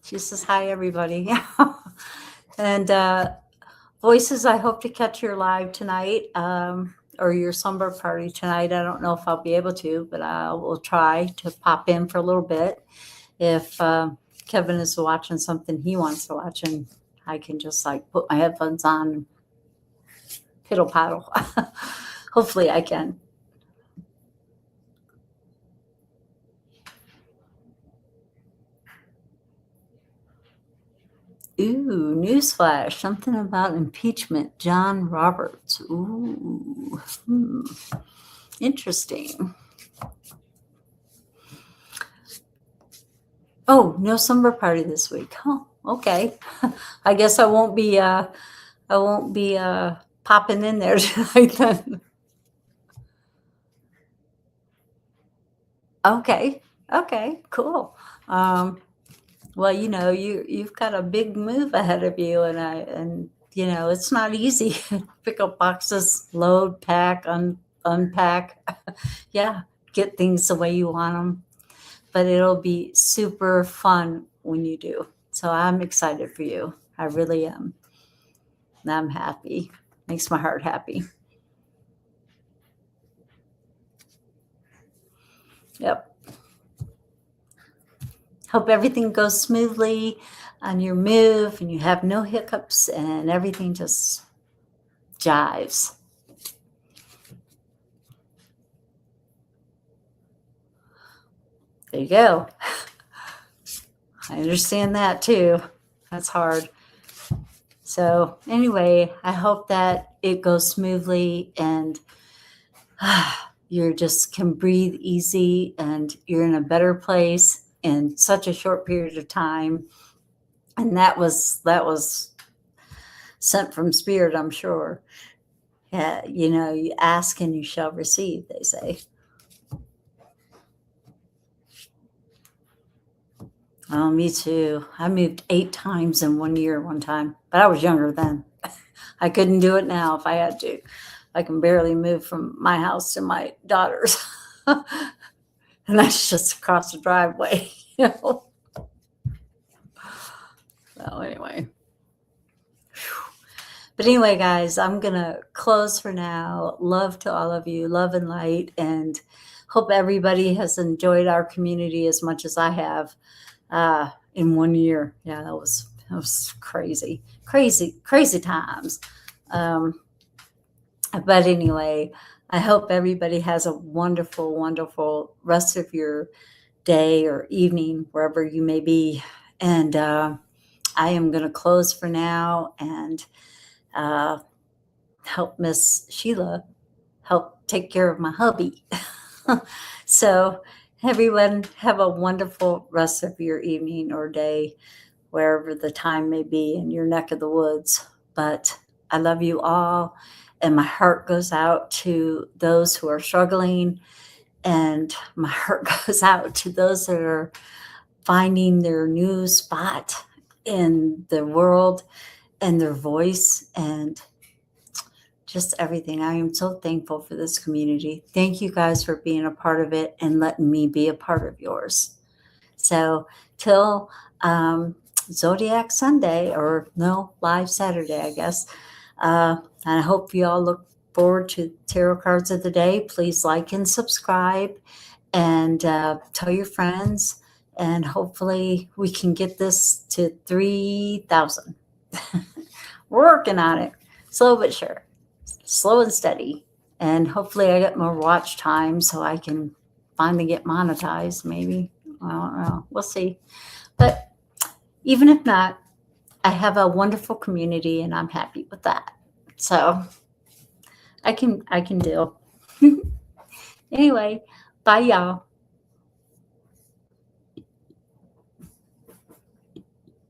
She says hi, everybody. And Voices, I hope to catch your live tonight, or your slumber party tonight. I don't know if I'll be able to, but I will try to pop in for a little bit. If Kevin is watching something he wants to watch, and I can just put my headphones on and piddle paddle. Hopefully I can. Ooh, newsflash, something about impeachment, John Roberts. Ooh, interesting. Oh, no slumber party this week. Oh, okay. I guess I won't be popping in there tonight then. Okay, cool. Well, you've got a big move ahead of you, and it's not easy. Pick up boxes, load, pack, unpack. Yeah, get things the way you want them. But it'll be super fun when you do. So I'm excited for you. I really am. And I'm happy. Makes my heart happy. Yep. Hope everything goes smoothly on your move and you have no hiccups and everything just jives. There you go. I understand that too. That's hard. So anyway, I hope that it goes smoothly and you just can breathe easy and you're in a better place in such a short period of time. And that was sent from Spirit, I'm sure. You ask and you shall receive, they say. Oh, me too. I moved 8 times in 1 year one time, but I was younger then. I couldn't do it now if I had to. I can barely move from my house to my daughter's. And that's just across the driveway, you know. So anyway. But anyway, guys, I'm going to close for now. Love to all of you, love and light, and hope everybody has enjoyed our community as much as I have in 1 year. Yeah, that was crazy, crazy, crazy times. But anyway, I hope everybody has a wonderful, wonderful rest of your day or evening, wherever you may be. And I am going to close for now and help Miss Sheila help take care of my hubby. So everyone have a wonderful rest of your evening or day, wherever the time may be in your neck of the woods. But I love you all, and my heart goes out to those who are struggling, and my heart goes out to those that are finding their new spot in the world and their voice and just everything. I am so thankful for this community. Thank you guys for being a part of it and letting me be a part of yours. So till Zodiac Sunday, or no, live Saturday, I guess. And I hope you all look forward to Tarot Cards of the Day. Please like and subscribe, and tell your friends. And hopefully we can get this to 3,000. We're working on it, slow but sure, slow and steady. And hopefully I get more watch time so I can finally get monetized, maybe. I don't know. We'll see. But even if not, I have a wonderful community and I'm happy with that. So I can deal. Anyway, bye y'all.